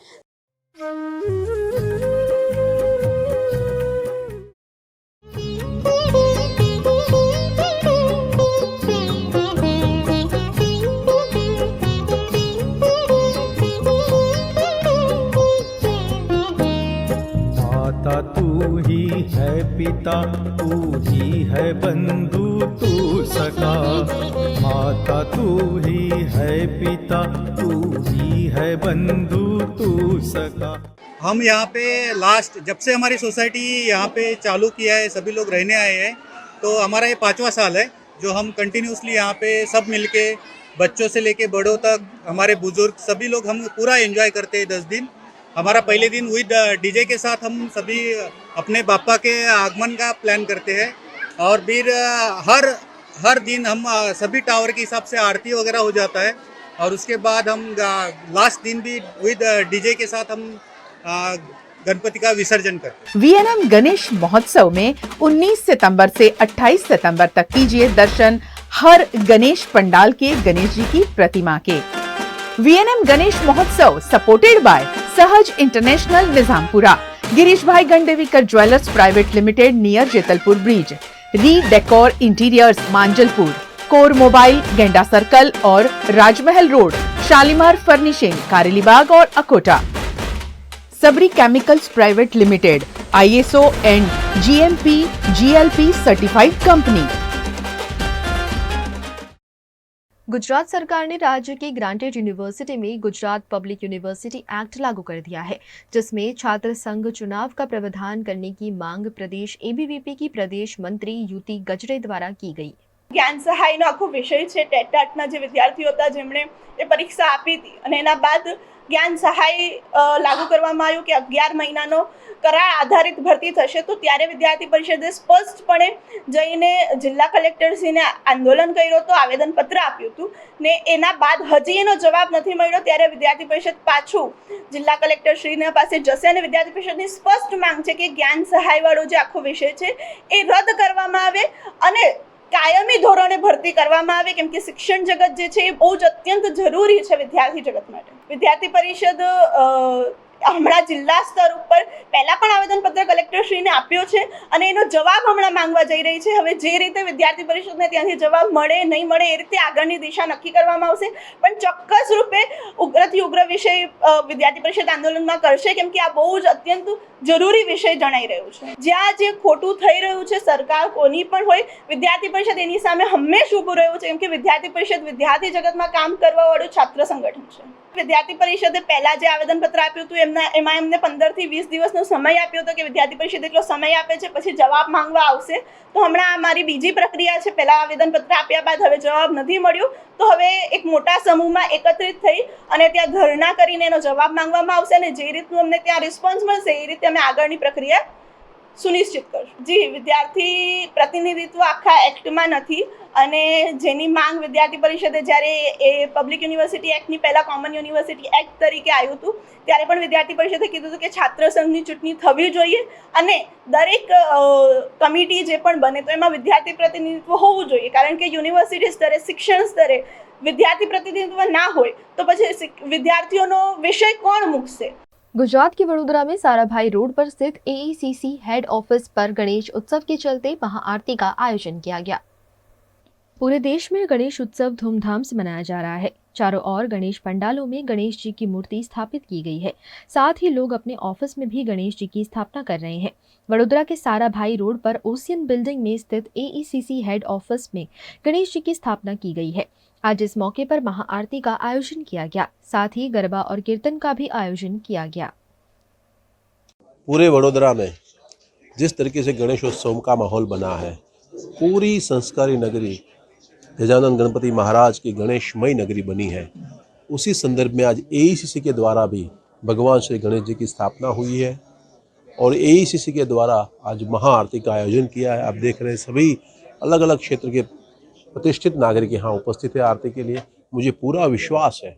माता तू ही है, पिता तू ही है, बंधु तू सखा। माता तू ही है, पिता तू ही है, बंधु तू सखा। हम यहाँ पे जब से हमारी सोसाइटी यहाँ पे चालू किया है, सभी लोग रहने आए हैं, तो हमारा ये 5वां साल है जो हम कंटिन्यूसली यहाँ पे सब मिलके, बच्चों से लेके बड़ों तक, हमारे बुजुर्ग सभी लोग हम पूरा एंजॉय करते हैं 10 दिन। हमारा पहले दिन विद डीजे के साथ हम सभी अपने बापा के आगमन का प्लान करते हैं और फिर हर दिन हम सभी टावर के हिसाब से आरती वगैरह हो जाता है और उसके बाद हम लास्ट दिन भी विद डीजे के साथ हम गणपति का विसर्जन करते हैं। वीएनएम गणेश महोत्सव में 19 सितंबर से 28 सितंबर तक कीजिए दर्शन हर गणेश पंडाल के गणेश जी की प्रतिमा के। वीएनएम गणेश महोत्सव supported by Sahaj international Nizampura, Girish भाई Gandevikar jewellers private limited near Jetalpur bridge, re decor interiors Manjalpur, core mobile Genda circle और राजमहल रोड, शालीमार फर्निशिंग कारेलीबाग और Akota, Sabri chemicals private limited, ISO and GMP GLP certified company. Gujarat सरकार ने राज्य की ग्रांटेड यूनिवर्सिटी में गुजरात पब्लिक यूनिवर्सिटी एक्ट लागू कर दिया है, जिसमें छात्र संघ चुनाव का प्रावधान करने की मांग प्रदेश ABVP की प्रदेश मंत्री युति गजरे द्वारा की गई। જ્ઞાન સહાયનો આખો વિષય છે। ટેટના જે વિદ્યાર્થીઓ હતા જેમણે એ પરીક્ષા આપી હતી અને એના બાદ જ્ઞાન સહાય લાગુ કરવામાં આવ્યું કે 11 મહિનાનો કરાર આધારિત ભરતી થશે, તો ત્યારે વિદ્યાર્થી પરિષદે સ્પષ્ટપણે જઈને જિલ્લા કલેક્ટરશ્રીને આંદોલન કર્યું હતું, આવેદનપત્ર આપ્યું હતું ને એના બાદ હજી એનો જવાબ નથી મળ્યો। ત્યારે વિદ્યાર્થી પરિષદ પાછું જિલ્લા કલેક્ટરશ્રીના પાસે જશે અને વિદ્યાર્થી પરિષદની સ્પષ્ટ માંગ છે કે જ્ઞાન સહાયવાળો જે આખો વિષય છે એ રદ કરવામાં આવે અને કાયમી ધોરણે ભરતી કરવામાં આવે, કેમ કે શિક્ષણ જગત જે છે એ બહુ જ અત્યંત જરૂરી છે વિદ્યાર્થી જગત માટે। વિદ્યાર્થી પરિષદ હમણાં જિલ્લા સ્તર ઉપર પહેલા પણ આવેદનપત્ર કલેક્ટરશ્રીને આપ્યો છે અને એનો જવાબ હમણાં માંગવા જઈ રહી છે। હવે જે રીતે વિદ્યાર્થી પરિષદને ત્યાંથી જવાબ મળે નહીં મળે એ રીતે આગળની દિશા નક્કી કરવામાં આવશે, પણ ચોક્કસ રૂપે ઉગ્રથી ઉગ્ર વિષય વિદ્યાર્થી પરિષદ આંદોલનમાં કરશે, કેમ કે આ બહુ જ અત્યંત જરૂરી વિષય જણાઈ રહ્યું છે। જ્યાં જે ખોટું થઈ રહ્યું છે, સરકાર કોની પણ હોય, વિદ્યાર્થી પરિષદ એની સામે હંમેશ ઊભું રહ્યું છે, કેમ કે વિદ્યાર્થી પરિષદ વિદ્યાર્થી જગતમાં કામ કરવા વાળું છાત્ર સંગઠન છે। વિદ્યાર્થી પરિષદે પહેલા જે આવેદનપત્ર આપ્યું હતું એમાં એમને 15 થી 20 દિવસનો સમય આપ્યો હતો કે વિદ્યાર્થી પરિષદ એટલો સમય આપે છે, પછી જવાબ માંગવા આવશે। તો હમણાં અમારી બીજી પ્રક્રિયા છે, પહેલા આવેદનપત્ર આપ્યા બાદ હવે જવાબ નથી મળ્યો, તો હવે એક મોટા સમૂહમાં એકત્રિત થઈ અને ત્યાં ધરણા કરીને એનો જવાબ માંગવામાં આવશે અને જે રીતનું અમને ત્યાં રિસ્પોન્સ મળશે એ રીતે અમે આગળની પ્રક્રિયા સુનિશ્ચિત કરશું। જી, વિદ્યાર્થી પ્રતિનિધિત્વ આખા એક્ટમાં નથી અને જેની માંગ વિદ્યાર્થી પરિષદે જ્યારે એ પબ્લિક યુનિવર્સિટી એક્ટની પહેલાં કોમન યુનિવર્સિટી એક્ટ તરીકે આવ્યું હતું ત્યારે પણ વિદ્યાર્થી પરિષદે કીધું હતું કે છાત્ર સંઘની ચૂંટણી થવી જોઈએ અને દરેક કમિટી જે પણ બને તો એમાં વિદ્યાર્થી પ્રતિનિધિત્વ હોવું જોઈએ, કારણ કે યુનિવર્સિટી સ્તરે શિક્ષણ સ્તરે વિદ્યાર્થી પ્રતિનિધિત્વ ના હોય તો પછી વિદ્યાર્થીઓનો વિષય કોણ મૂકશે। गुजरात के वडोदरा में साराभाई रोड पर स्थित AECC हेड ऑफिस पर गणेश उत्सव के चलते महाआरती का आयोजन किया गया। पूरे देश में गणेश उत्सव धूमधाम से मनाया जा रहा है। चारों ओर गणेश पंडालों में गणेश जी की मूर्ति स्थापित की गई है। साथ ही लोग अपने ऑफिस में भी गणेश जी की स्थापना कर रहे हैं। वडोदरा के साराभाई रोड पर ओशियन बिल्डिंग में स्थित AECC हेड ऑफिस में गणेश जी की स्थापना की गई है। आज इस मौके पर महाआरती का आयोजन किया गया, साथ ही गरबा और कीर्तन का भी आयोजन किया गया। पूरे वडोदरा में जिस तरीके से गणेशोत्सव का माहौल बना है, पूरी संस्कारी नगरी गजानन गणपति महाराज की गणेशमयी नगरी बनी है, उसी संदर्भ में आज एईसीसी के द्वारा भी भगवान श्री गणेश जी की स्थापना हुई है और एईसीसी के द्वारा आज महाआरती का आयोजन किया है। आप देख रहे हैं सभी अलग अलग क्षेत्र के प्रतिष्ठित नागरिक यहाँ उपस्थित है आरती के लिए। मुझे पूरा विश्वास है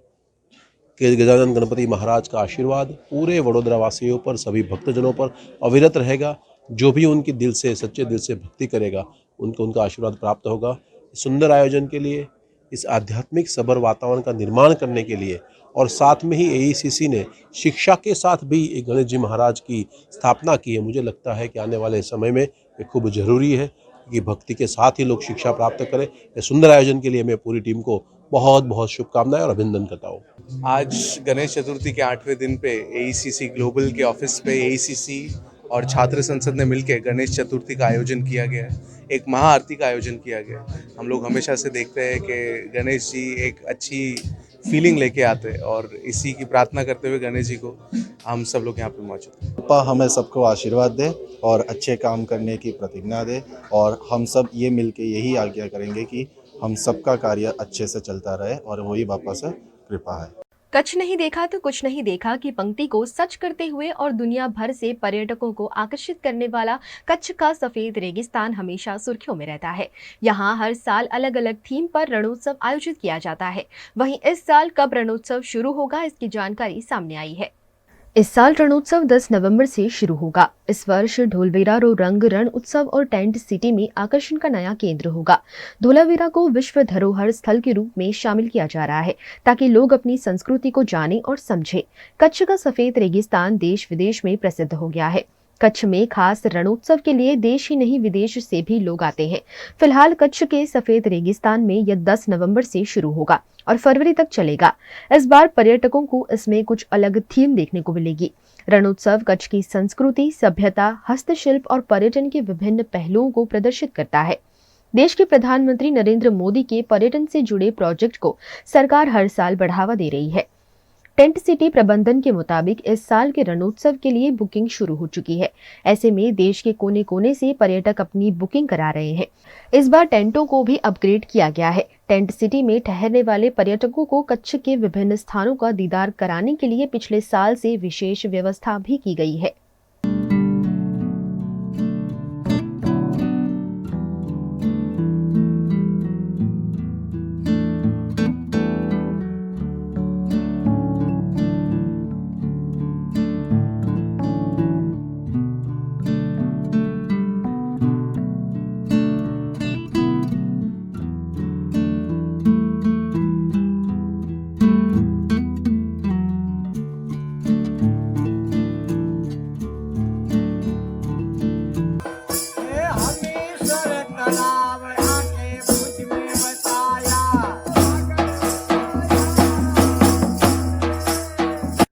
कि गजानन गणपति महाराज का आशीर्वाद पूरे वडोदरा वासियों पर, सभी भक्तजनों पर अविरत रहेगा। जो भी उनके दिल से, सच्चे दिल से भक्ति करेगा, उनको उनका आशीर्वाद प्राप्त होगा। सुंदर आयोजन के लिए, इस आध्यात्मिक सबर वातावरण का निर्माण करने के लिए और साथ में ही एईसीसी ने शिक्षा के साथ भी एक गणेश जी महाराज की स्थापना की है। मुझे लगता है कि आने वाले समय में ये खूब ज़रूरी है कि भक्ति के साथ ही लोग शिक्षा प्राप्त करें। इस सुंदर आयोजन के लिए मैं पूरी टीम को बहुत बहुत शुभकामनाएं और अभिनंदन करता हूँ। आज गणेश चतुर्थी के 8वें दिन पे एईसीसी ग्लोबल के ऑफिस पे एईसीसी और छात्र संसद ने मिलकर गणेश चतुर्थी का आयोजन किया गया है, एक महाआरती का आयोजन किया गया है। हम लोग हमेशा से देखते हैं कि गणेश जी एक अच्छी फीलिंग लेके आते हैं और इसी की प्रार्थना करते हुए गणेश जी को हम सब लोग यहाँ पे मौजूद हैं। पापा हमें सबको आशीर्वाद दे और अच्छे काम करने की प्रतिज्ञा दे और हम सब ये मिलके यही आज्ञा करेंगे कि हम सबका कार्य अच्छे से चलता रहे और वही बापा से कृपा है। कच्छ नहीं देखा तो कुछ नहीं देखा की पंक्ति को सच करते हुए और दुनिया भर से पर्यटकों को आकर्षित करने वाला कच्छ का सफेद रेगिस्तान हमेशा सुर्खियों में रहता है। यहाँ हर साल अलग अलग थीम पर रणोत्सव आयोजित किया जाता है। वहीं इस साल कब रणोत्सव शुरू होगा, इसकी जानकारी सामने आई है। इस साल रणोत्सव 10 नवंबर से शुरू होगा। इस वर्ष ढोलवीरा रो रंग रण उत्सव और टेंट सिटी में आकर्षण का नया केंद्र होगा। धोलावीरा को विश्व धरोहर स्थल के रूप में शामिल किया जा रहा है ताकि लोग अपनी संस्कृति को जानें और समझें। कच्छ का सफेद रेगिस्तान देश विदेश में प्रसिद्ध हो गया है। कच्छ में खास रणोत्सव के लिए देश ही नहीं विदेश से भी लोग आते हैं। फिलहाल कच्छ के सफेद रेगिस्तान में यह 10 नवंबर से शुरू होगा और फरवरी तक चलेगा। इस बार पर्यटकों को इसमें कुछ अलग थीम देखने को मिलेगी। रणोत्सव कच्छ की संस्कृति, सभ्यता, हस्तशिल्प और पर्यटन के विभिन्न पहलुओं को प्रदर्शित करता है। देश के प्रधानमंत्री नरेंद्र मोदी के पर्यटन से जुड़े प्रोजेक्ट को सरकार हर साल बढ़ावा दे रही है। टेंट सिटी प्रबंधन के मुताबिक इस साल के रणोत्सव के लिए बुकिंग शुरू हो चुकी है। ऐसे में देश के कोने कोने से पर्यटक अपनी बुकिंग करा रहे हैं। इस बार टेंटों को भी अपग्रेड किया गया है। टेंट सिटी में ठहरने वाले पर्यटकों को कच्छ के विभिन्न स्थानों का दीदार कराने के लिए पिछले साल से विशेष व्यवस्था भी की गई है।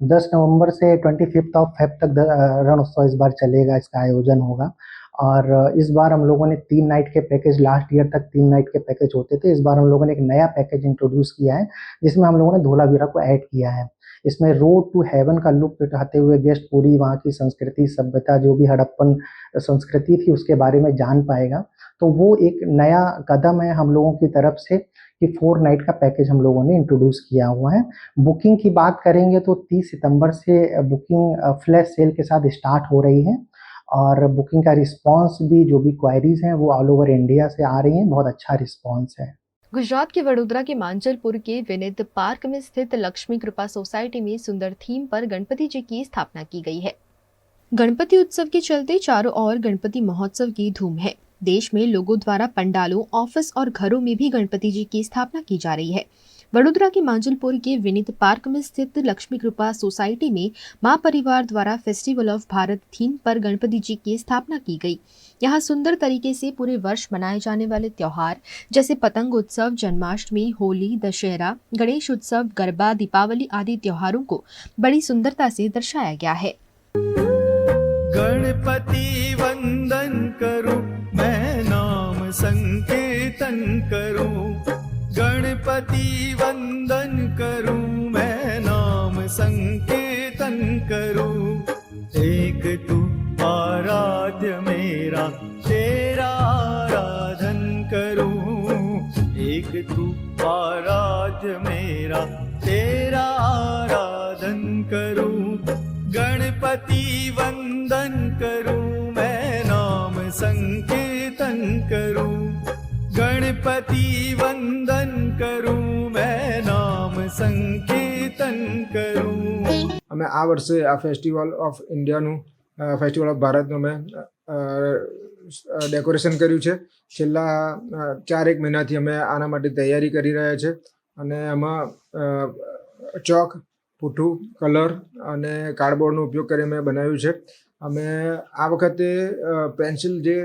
दस नवंबर से 25 ऑफ फेब तक रणोत्सव इस बार चलेगा, इसका आयोजन होगा। और इस बार हम लोगों ने 3 नाइट के पैकेज, लास्ट ईयर तक 3 नाइट के पैकेज होते थे। इस बार हम लोगों ने एक नया पैकेज इंट्रोड्यूस किया है जिसमें हम लोगों ने धोलावीरा को ऐड किया है। इसमें रोड टू हेवन का लुक उठाते हुए गेस्ट पूरी वहाँ की संस्कृति, सभ्यता, जो भी हड़प्पन संस्कृति थी उसके बारे में जान पाएगा। तो वो एक नया कदम है हम लोगों की तरफ से कि 4 नाइट का पैकेज हम लोगों ने इंट्रोड्यूस किया हुआ है। बुकिंग की बात करेंगे तो 30 सितंबर से बुकिंग फ्लैश सेल के साथ स्टार्ट हो रही है और बुकिंग का रिस्पांस भी, जो भी क्वायरीज हैं वो ऑल ओवर इंडिया से आ रही हैं। बहुत अच्छा रिस्पांस है। गुजरात के वडोदरा के मांजलपुर के विनित पार्क में स्थित लक्ष्मी कृपा सोसाइटी में सुंदर थीम पर गणपति जी की स्थापना की गई है। गणपति उत्सव के चलते चारों ओर गणपति महोत्सव की धूम है। देश में लोगों द्वारा पंडालों, ऑफिस और घरों में भी गणपति जी की स्थापना की जा रही है। वडोदरा के मांजलपुर के विनित पार्क में स्थित लक्ष्मी कृपा सोसाइटी में मां परिवार द्वारा फेस्टिवल ऑफ भारत थीम पर गणपति जी की स्थापना की गई। यहाँ सुंदर तरीके से पूरे वर्ष मनाए जाने वाले त्योहार जैसे पतंग उत्सव, जन्माष्टमी, होली, दशहरा, गणेश उत्सव, गरबा, दीपावली आदि त्योहारों को बड़ी सुंदरता से दर्शाया गया है। गणपति वंदन करूं, मैं नाम संकीर्तन करूं, गणपति गणपति वंदन करूं मैं, नाम संकीर्तन करूं। एक तू आराध्य मेरा, तेरा आराधन करूं। एक तू आराध्य मेरा, तेरा आराधन करूं। गणपति वंदन करूं मैं, नाम संकीर्तन करूं। गणपति वंदन करूं मैं, नाम संकीर्तन करूं। અમે આ વર્ષે આ ફેસ્ટિવલ ઓફ ઇન્ડિયાનું ફેસ્ટિવલ ઓફ ભારતનું અમે ડેકોરેશન કર્યું છે. છેલ્લા 4-1 મહિનાથી અમે આના માટે તૈયારી કરી રહ્યા છે અને આમાં ચોક, પૂઠું, કલર અને કાર્ડબોર્ડનો ઉપયોગ કરી અમે બનાવ્યું છે. અમે આ વખતે પેન્સિલ જે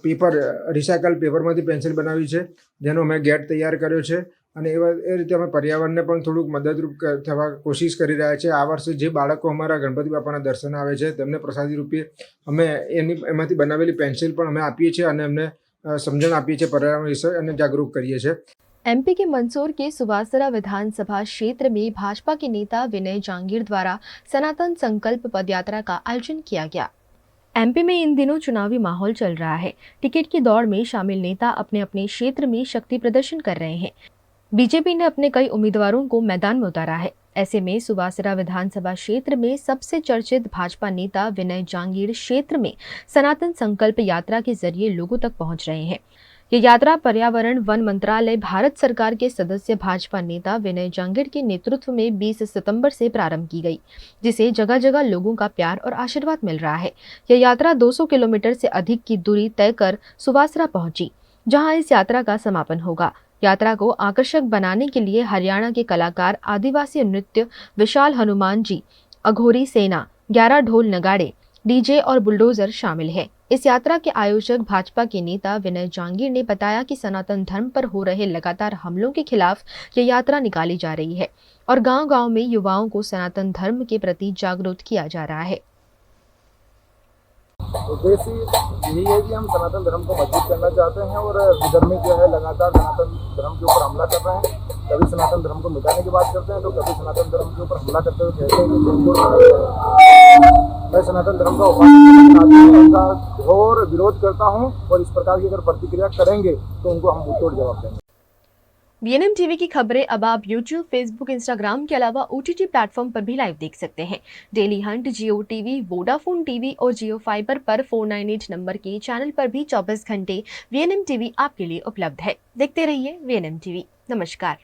પેપર રિસાયકલ પેપરમાંથી પેન્સિલ બનાવી છે, જેનો અમે ગેટ તૈયાર કર્યો છે અને એ રીતે અમે પર્યાવરણને પણ થોડુંક મદદરૂપ થવા કોશિશ કરી રહ્યા છે. આ વર્ષે જે બાળકો અમારા ગણપતિ બાપાના દર્શન આવે છે તેમને પ્રસાદી રૂપે અમે એમાંથી બનાવેલી पेंसिल પણ અમે આપીએ છીએ અને એમને સમજણ આપીએ છીએ पर्यावरण વિશે અને જાગरूक કરીએ છીએ. एमपी के मंदसौर के सुवासरा विधानसभा क्षेत्र में भाजपा के नेता विनय जांगीर द्वारा सनातन संकल्प पदयात्रा का आयोजन किया गया. एमपी में इन दिनों चुनावी माहौल चल रहा है. टिकट की दौड़ में शामिल नेता अपने अपने क्षेत्र में शक्ति प्रदर्शन कर रहे हैं. बीजेपी ने अपने कई उम्मीदवारों को मैदान में उतारा है. ऐसे में सुवासरा विधानसभा क्षेत्र में सबसे चर्चित भाजपा नेता विनय जांगीर क्षेत्र में सनातन संकल्प यात्रा के जरिए लोगों तक पहुंच रहे हैं. ये यात्रा पर्यावरण वन मंत्रालय भारत सरकार के सदस्य भाजपा नेता विनय जांगीर के नेतृत्व में 20 सितंबर से प्रारंभ की गई, जिसे जगह जगह लोगों का प्यार और आशीर्वाद मिल रहा है. यह यात्रा 200 किलोमीटर से अधिक की दूरी तय कर सुवासरा पहुंची, जहां इस यात्रा का समापन होगा. यात्रा को आकर्षक बनाने के लिए हरियाणा के कलाकार आदिवासी नृत्य विशाल हनुमान जी, अघोरी सेना, 11 ढोल नगाड़े, डीजे और बुलडोजर शामिल है. इस यात्रा के आयोजक भाजपा के नेता विनय जांगीर ने बताया कि सनातन धर्म पर हो रहे लगातार हमलों के खिलाफ ये यात्रा निकाली जा रही है और गांव-गांव में युवाओं को सनातन धर्म के प्रति जागरूक किया जा रहा है. उद्देश्य यही है कि हम सनातन धर्म को मजबूत करना चाहते हैं और विधर्मी जो है लगातार सनातन धर्म के ऊपर हमला कर रहे हैं. कभी सनातन धर्म को मिटाने की बात करते हैं तो कभी सनातन धर्म के ऊपर हमला करते हुए कहते हैं कि मैं सनातन धर्म का उनका घोर विरोध करता हूं और इस प्रकार की अगर प्रतिक्रिया करेंगे तो उनको हम मुंहतोड़ जवाब देंगे. वीएनएम टीवी की खबरें अब आप यूट्यूब, फेसबुक, इंस्टाग्राम के अलावा OTT प्लेटफॉर्म पर भी लाइव देख सकते हैं. डेली हंट, जियो टीवी, वोडाफोन टीवी और जियो फाइबर पर 498 नंबर के चैनल पर भी 24 घंटे वीएनएम टीवी आपके लिए उपलब्ध है. देखते रहिए वीएनएम टीवी. नमस्कार.